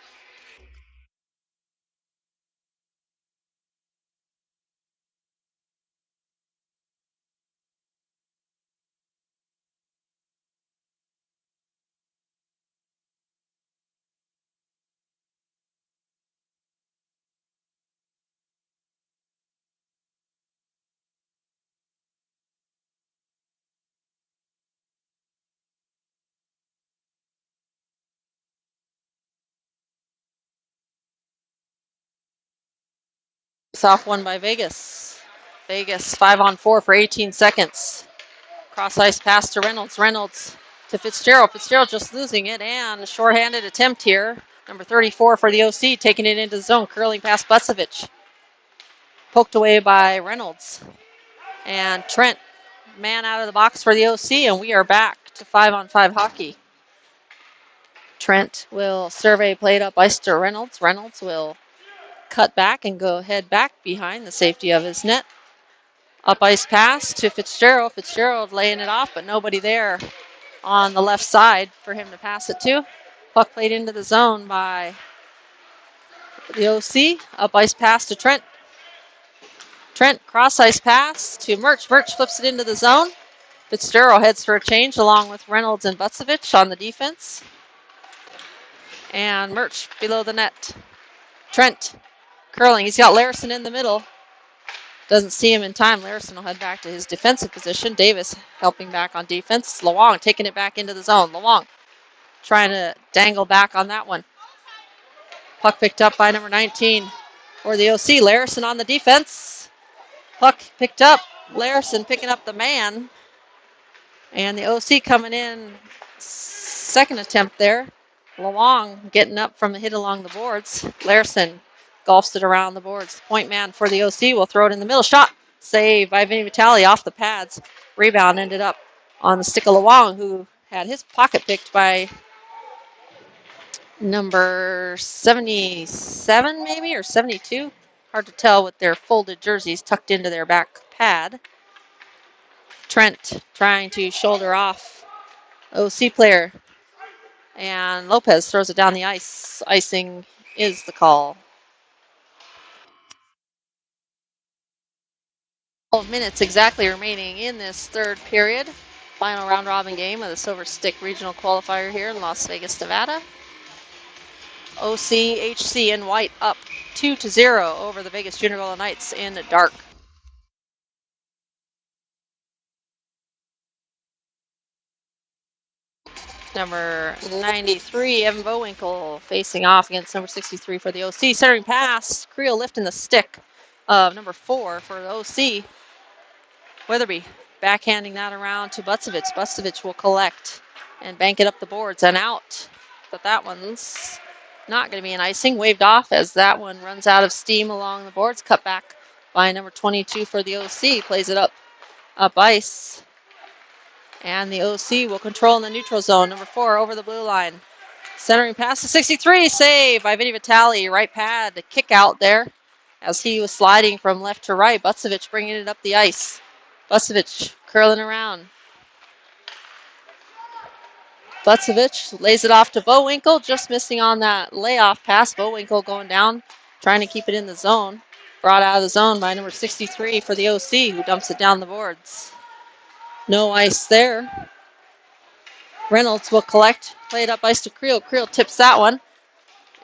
Off one by Vegas. Vegas 5-on-4 for 18 seconds. Cross ice pass to Reynolds. Reynolds to Fitzgerald. Fitzgerald just losing it, and a shorthanded attempt here. Number 34 for the OC taking it into the zone, curling past Busevich. Poked away by Reynolds. And Trent, man out of the box for the OC, and we are back to 5-on-5 hockey. Trent will survey played up ice to Reynolds. Reynolds will cut back and go head back behind the safety of his net. Up ice pass to Fitzgerald. Fitzgerald laying it off, but nobody there on the left side for him to pass it to. Puck played into the zone by the OC. Up ice pass to Trent. Trent cross ice pass to Murch. Murch flips it into the zone. Fitzgerald heads for a change along with Reynolds and Busevich on the defense. And Murch below the net. Trent curling. He's got Larison in the middle. Doesn't see him in time. Larison will head back to his defensive position. Davis helping back on defense. Luong taking it back into the zone. Luong trying to dangle back on that one. Puck picked up by number 19 for the OC. Larison on the defense. Puck picked up. Larison picking up the man. And the OC coming in. Second attempt there. Luong getting up from the hit along the boards. Larison golfs it around the boards. Point man for the OC will throw it in the middle. Shot. Save by Vinny Vitale off the pads. Rebound ended up on the stick of Luong, who had his pocket picked by number 77 maybe, or 72. Hard to tell with their folded jerseys tucked into their back pad. Trent trying to shoulder off OC player. And Lopez throws it down the ice. Icing is the call. 12 minutes exactly remaining in this third period. Final round robin game of the Silver Stick Regional Qualifier here in Las Vegas, Nevada. OCHC in white up 2-0 over the Vegas Junior Golden Knights in dark. Number 93, Evan Bowinkle, facing off against number 63 for the OC. Centering pass, Creel lifting the stick of number 4 for the OC. Weatherby backhanding that around to Bucevich. Bucevich will collect and bank it up the boards and out. But that one's not going to be an icing. Waved off as that one runs out of steam along the boards. Cut back by number 22 for the OC. Plays it up ice. And the OC will control in the neutral zone. Number 4 over the blue line. Centering pass to 63. Save by Vinny Vitale. Right pad. The kick out there as he was sliding from left to right. Bucevich bringing it up the ice. Bucevich curling around. Bucevich lays it off to Bowinkle. Just missing on that layoff pass. Bowinkle going down. Trying to keep it in the zone. Brought out of the zone by number 63 for the OC, who dumps it down the boards. No ice there. Reynolds will collect. Play it up ice to Creel. Creel tips that one.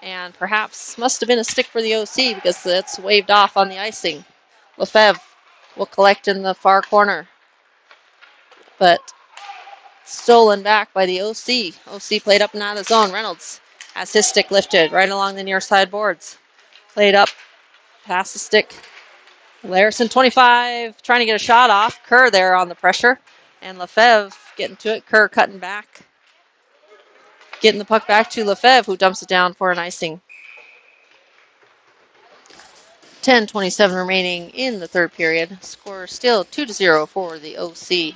And perhaps must have been a stick for the OC because it's waved off on the icing. Lefebvre will collect in the far corner. But stolen back by the OC. OC played up and out of the zone. Reynolds has his stick lifted right along the near side boards. Played up. Past the stick. Larison, 25, trying to get a shot off. Kerr there on the pressure. And Lefebvre getting to it. Kerr cutting back. Getting the puck back to Lefebvre, who dumps it down for an icing. 10:27 remaining in the third period. Score still 2-0 for the OC.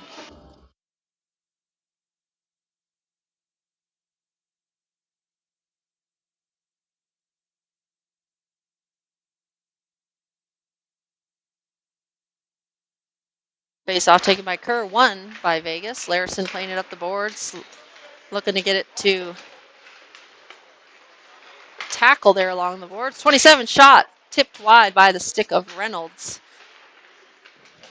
Face off taken by Kerr, won by Vegas. Larison playing it up the boards, looking to get it to tackle there along the boards. 27 shot, tipped wide by the stick of Reynolds.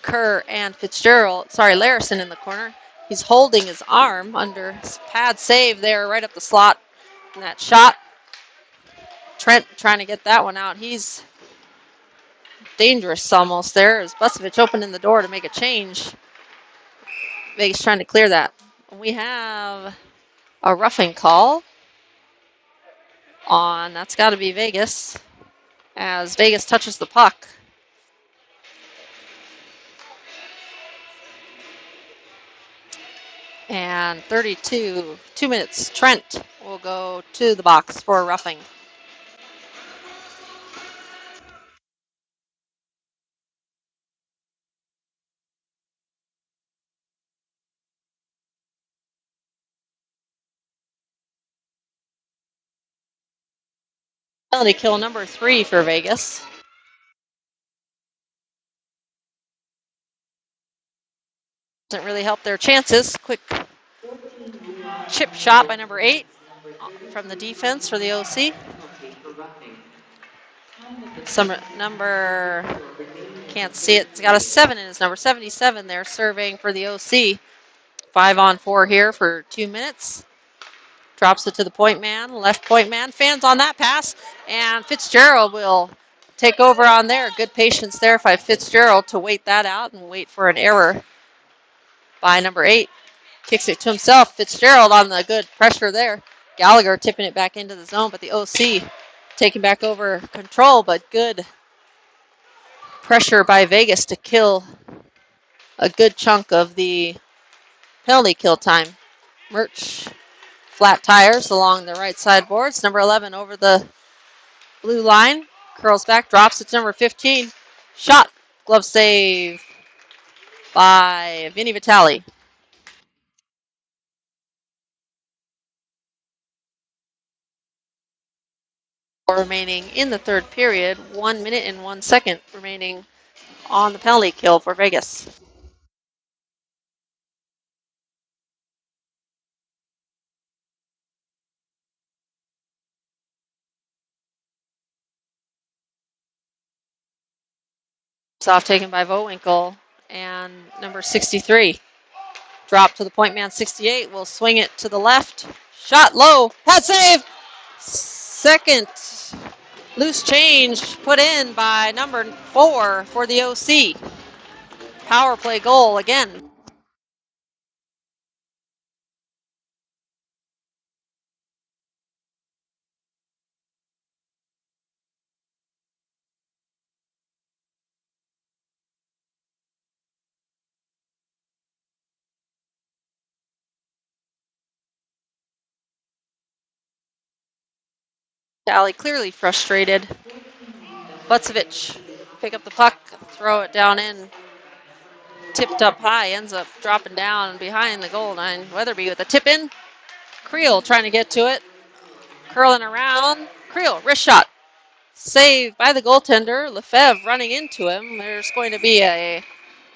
Kerr and Larison in the corner. He's holding his arm under his pad save there right up the slot. And that shot, Trent trying to get that one out. He's dangerous almost there as Bucevich opening the door to make a change. Vegas trying to clear that. We have a roughing call on, that's got to be Vegas, as Vegas touches the puck. And 2 minutes. Trent will go to the box for a roughing. Penalty kill number 3 for Vegas. Doesn't really help their chances. Quick chip shot by number 8 from the defense for the OC. Some number, can't see it. It's got a 7 in his number. 77 there serving for the OC. 5-on-4 here for 2 minutes. Drops it to the point man, left point man. Fans on that pass, and Fitzgerald will take over on there. Good patience there by Fitzgerald to wait that out and wait for an error by number 8. Kicks it to himself. Fitzgerald on the good pressure there. Gallagher tipping it back into the zone, but the OC taking back over control, but good pressure by Vegas to kill a good chunk of the penalty kill time. Murch, flat tires along the right side boards. Number 11 over the blue line. Curls back, drops it to number 15. Shot, glove save by Vinny Vitale. Remaining in the third period, 1 minute and 1 second remaining on the penalty kill for Vegas. Off taken by Bowinkle and number 63. drop to the point man 68. Will swing it to the left. Shot low. Pad save. Second loose change put in by number 4 for the OC. Power play goal again. Tally clearly frustrated. Bucevic pick up the puck, throw it down in. Tipped up high, ends up dropping down behind the goal line. Weatherby with a tip in. Creel trying to get to it. Curling around. Creel, wrist shot. Saved by the goaltender. Lefebvre running into him. There's going to be a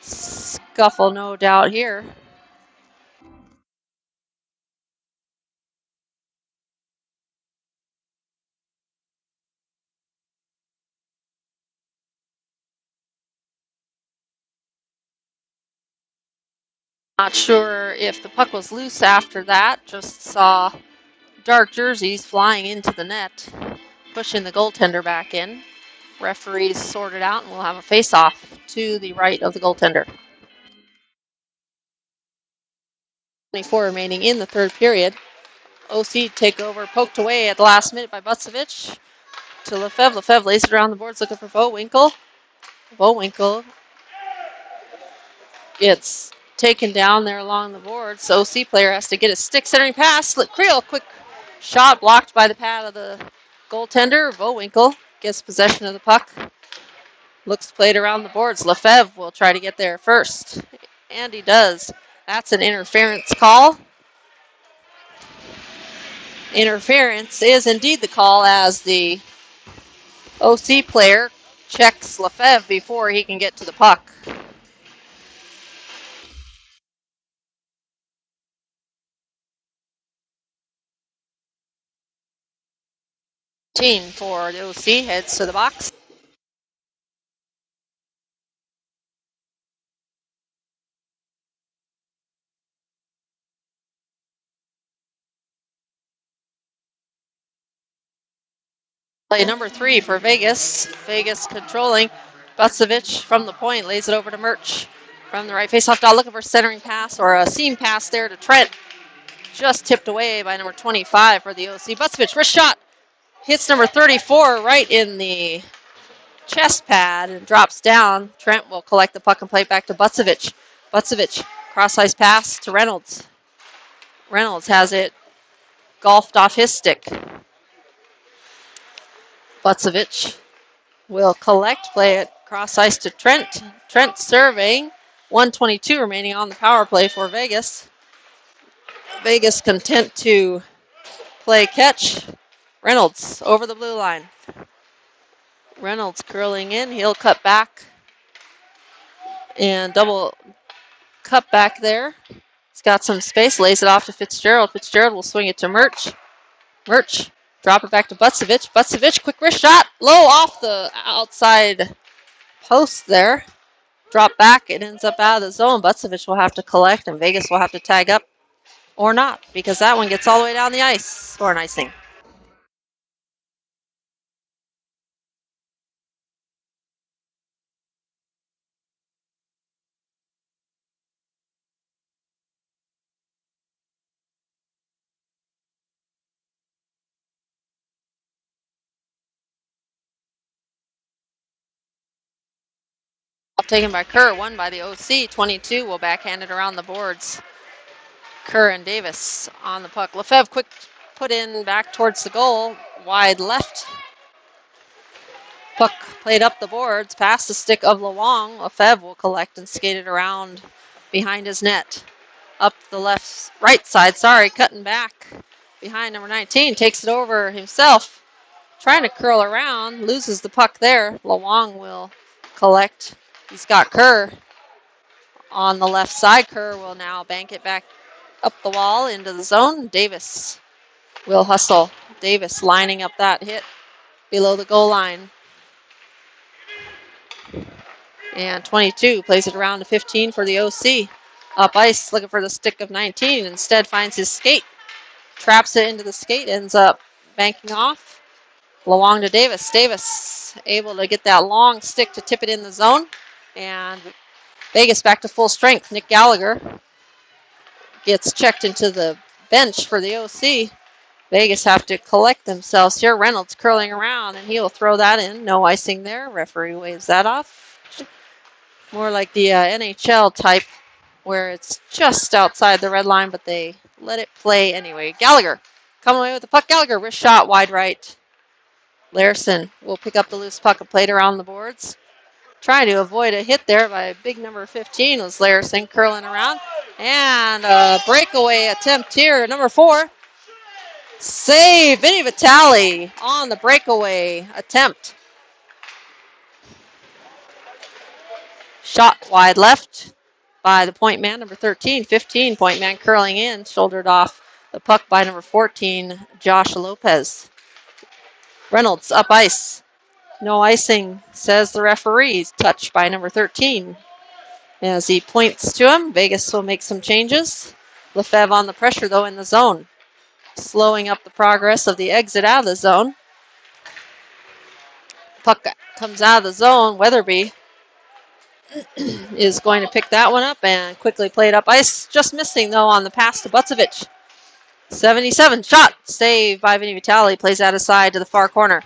scuffle, no doubt, here. Not sure if the puck was loose after that. Just saw dark jerseys flying into the net, pushing the goaltender back in. Referees sorted out, and we'll have a face-off to the right of the goaltender. 24 remaining in the third period. OC take over, poked away at the last minute by Bucevic to Lefebvre. Lefebvre lays it around the boards looking for Bowinkle. Bowinkle gets taken down there along the boards. So OC player has to get his stick centering pass. Creel, quick shot blocked by the pad of the goaltender. Bowinkle gets possession of the puck. Looks played around the boards. Lefebvre will try to get there first. And he does. That's an interference call. Interference is indeed the call as the OC player checks Lefebvre before he can get to the puck. For the OC heads to the box. Play number 3 for Vegas. Vegas controlling. Bucevic from the point lays it over to Murch. From the right faceoff dot, looking for centering pass or a seam pass there to Trent. Just tipped away by number 25 for the OC. Bucevic, wrist shot. Hits number 34 right in the chest pad and drops down. Trent will collect the puck and play it back to Bucevic. Bucevic, cross-ice pass to Reynolds. Reynolds has it golfed off his stick. Bucevic will collect, play it cross-ice to Trent. Trent surveying. 1:22 remaining on the power play for Vegas. Vegas content to play catch. Reynolds over the blue line. Reynolds curling in. He'll cut back. And double cut back there. He's got some space. Lays it off to Fitzgerald. Fitzgerald will swing it to Murch. Murch. Drop it back to Bucevic. Bucevic, quick wrist shot. Low off the outside post there. Drop back. It ends up out of the zone. Bucevic will have to collect, and Vegas will have to tag up. Or not, because that one gets all the way down the ice for an icing. Taken by Kerr, won by the OC. 22 will backhand it around the boards. Kerr and Davis on the puck. Lefebvre quick put in back towards the goal. Wide left. Puck played up the boards. Past the stick of Lewong. Lefebvre will collect and skate it around behind his net. Up the right side, cutting back behind number 19. Takes it over himself. Trying to curl around. Loses the puck there. Lewong will collect. He's got Kerr on the left side. Kerr will now bank it back up the wall into the zone. Davis will hustle. Davis lining up that hit below the goal line. And 22 plays it around to 15 for the OC. Up ice, looking for the stick of 19. Instead finds his skate. Traps it into the skate, ends up banking off. Luong to Davis. Davis able to get that long stick to tip it in the zone. And Vegas back to full strength. Nick Gallagher gets checked into the bench for the OC. Vegas have to collect themselves here. Reynolds curling around, and he'll throw that in. No icing there. Referee waves that off. More like the NHL type, where it's just outside the red line, but they let it play anyway. Gallagher coming away with the puck. Gallagher, wrist shot, wide right. Larson will pick up the loose puck and play it around the boards. Trying to avoid a hit there by big number 15 was Larson curling around. And a breakaway attempt here, number 4. Save, Vinny Vitale on the breakaway attempt. Shot wide left by the point man, number 13. 15, point man curling in, shouldered off the puck by number 14, Josh Lopez. Reynolds up ice. No icing, says the referee. Touched by number 13. As he points to him, Vegas will make some changes. Lefebvre on the pressure, though, in the zone. Slowing up the progress of the exit out of the zone. Puck comes out of the zone. Weatherby is going to pick that one up and quickly play it up ice. Just missing, though, on the pass to Butzovic. 77, shot, save by Vinny Vitale. Plays out aside to the far corner.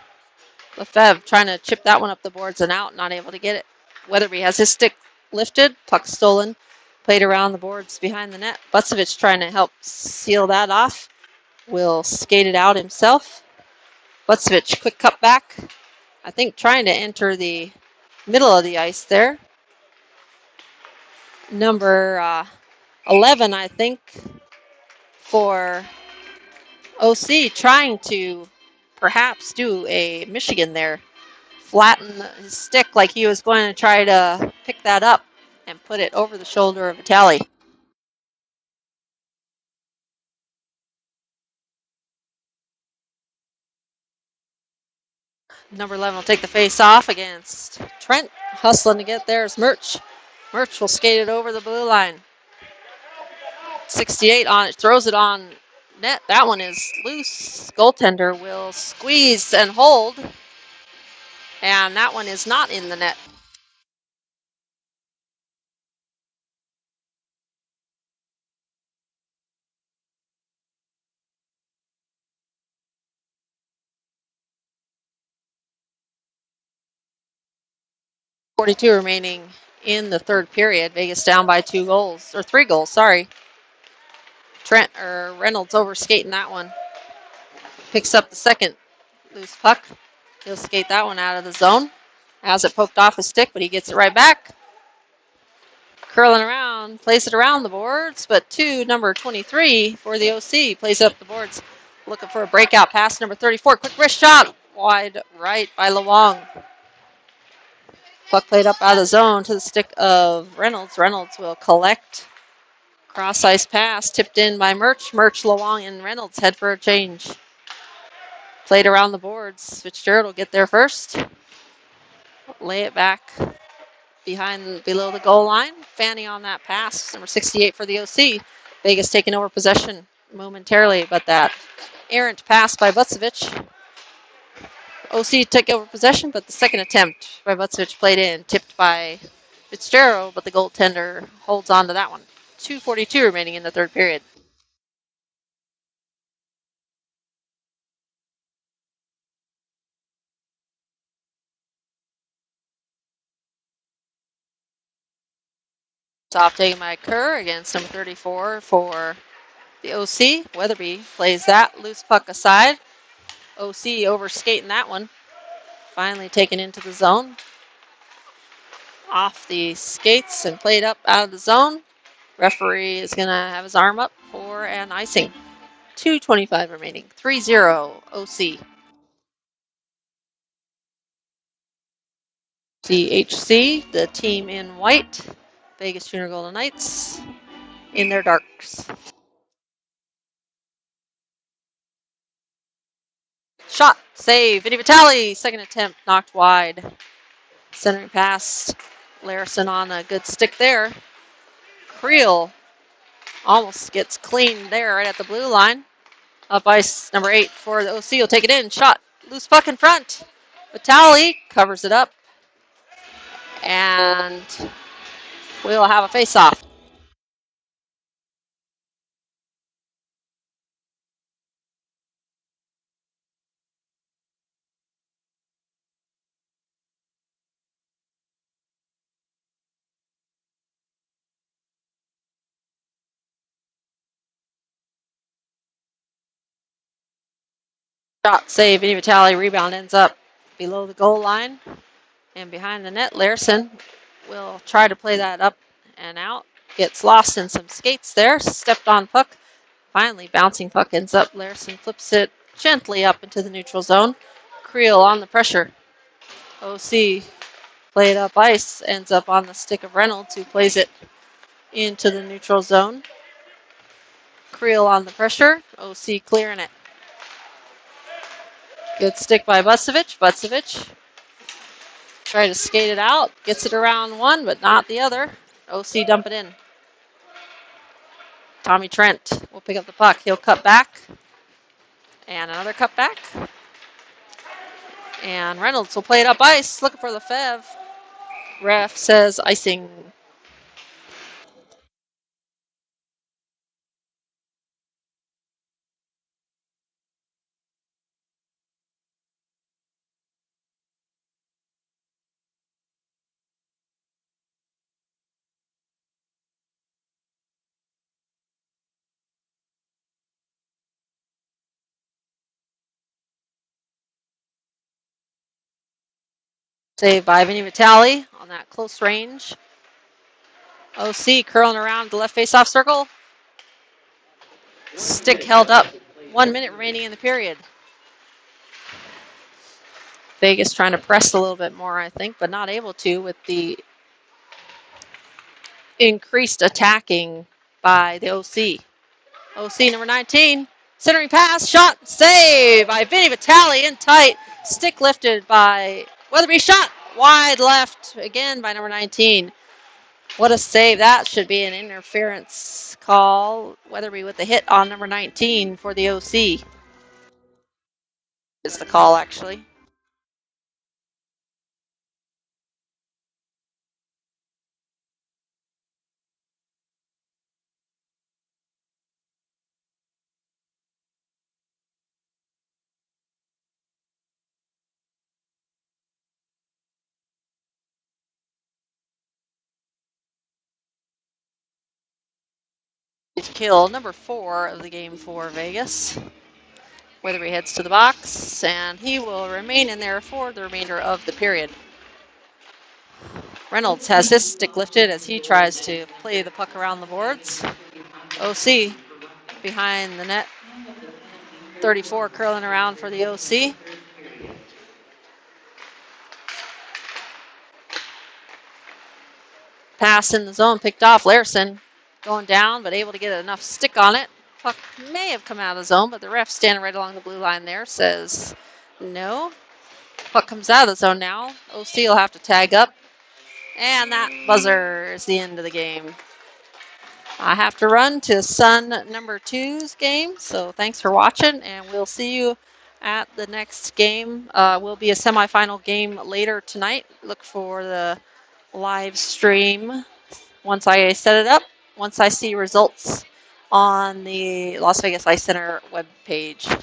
Lefebvre trying to chip that one up the boards and out, not able to get it. Weatherby has his stick lifted, puck stolen, played around the boards behind the net. Butzovic trying to help seal that off. Will skate it out himself. Butzovic, quick cut back. I think trying to enter the middle of the ice there. Number 11, I think, for OC, trying to perhaps do a Michigan there. Flatten his stick like he was going to try to pick that up and put it over the shoulder of Vitale. Number 11 will take the face off against Trent. Hustling to get there is Murch. Murch will skate it over the blue line. 68 on it, throws it on net. That one is loose. Goaltender will squeeze and hold. And that one is not in the net. .42 remaining in the third period. Vegas down by 3 goals, sorry. Reynolds over skating that one. Picks up the second loose puck. He'll skate that one out of the zone. Has it poked off his stick, but he gets it right back. Curling around, plays it around the boards, but number 23 for the OC plays up the boards. Looking for a breakout pass, number 34. Quick wrist shot, wide right by Luong. Puck played up out of the zone to the stick of Reynolds. Reynolds will collect. Cross ice pass, tipped in by Murch. Murch, Luong, and Reynolds head for a change. Played around the boards. Fitzgerald will get there first. Lay it back below the goal line. Fanny on that pass. Number 68 for the OC. Vegas taking over possession momentarily, but that errant pass by Butzovic. OC took over possession, but the second attempt by Butzovic played in. Tipped by Fitzgerald, but the goaltender holds on to that one. 2:42 remaining in the third period. Off taken by Kerr against number 34 for the OC. Weatherby plays that. Loose puck aside. OC overskating that one. Finally taken into the zone. Off the skates and played up out of the zone. Referee is going to have his arm up for an icing. 2:25 remaining. 3-0 OC. OCHC, the team in white. Vegas Junior Golden Knights in their darks. Shot, save, Vinny Vitale, second attempt, knocked wide. Centering pass, Larson on a good stick there. Creel Almost gets cleaned there right at the blue line. Up ice number 8 for the OC. Will take it in. Shot. Loose puck in front. Vitale covers it up. And we'll have a face-off. Shot save. Vinny Vitale. Rebound ends up below the goal line. And behind the net, Larson will try to play that up and out. Gets lost in some skates there. Stepped on puck. Finally, bouncing puck ends up. Larson flips it gently up into the neutral zone. Creel on the pressure. OC played up ice. Ends up on the stick of Reynolds, who plays it into the neutral zone. Creel on the pressure. OC clearing it. Good stick by Bucevic. Bucevic try to skate it out. Gets it around one, but not the other. OC dump it in. Tommy Trent will pick up the puck. He'll cut back. And another cut back. And Reynolds will play it up ice. Looking for Lefebvre. Ref says icing. Saved by Vinny Vitale on that close range. OC curling around the left face-off circle. Stick held up. 1 minute remaining in the period. Vegas trying to press a little bit more, I think, but not able to with the increased attacking by the OC. OC number 19. Centering pass, shot, save by Vinny Vitale in tight. Stick lifted by Weatherby. Shot wide left again by number 19. What a save. That should be an interference call. Weatherby with the hit on number 19 for the OC. Is the call, actually. Kill number 4 of the game for Vegas. Weatherby heads to the box, and he will remain in there for the remainder of the period. Reynolds has his stick lifted as he tries to play the puck around the boards. OC behind the net. 34 curling around for the OC. Pass in the zone picked off. Larson going down, but able to get enough stick on it. Puck may have come out of the zone, but the ref standing right along the blue line there says no. Puck comes out of the zone now. OC will have to tag up. And that buzzer is the end of the game. I have to run to Sun number 2's game, so thanks for watching, and we'll see you at the next game. Will be a semifinal game later tonight. Look for the live stream once I set it up. Once I see results on the Las Vegas Ice Center webpage.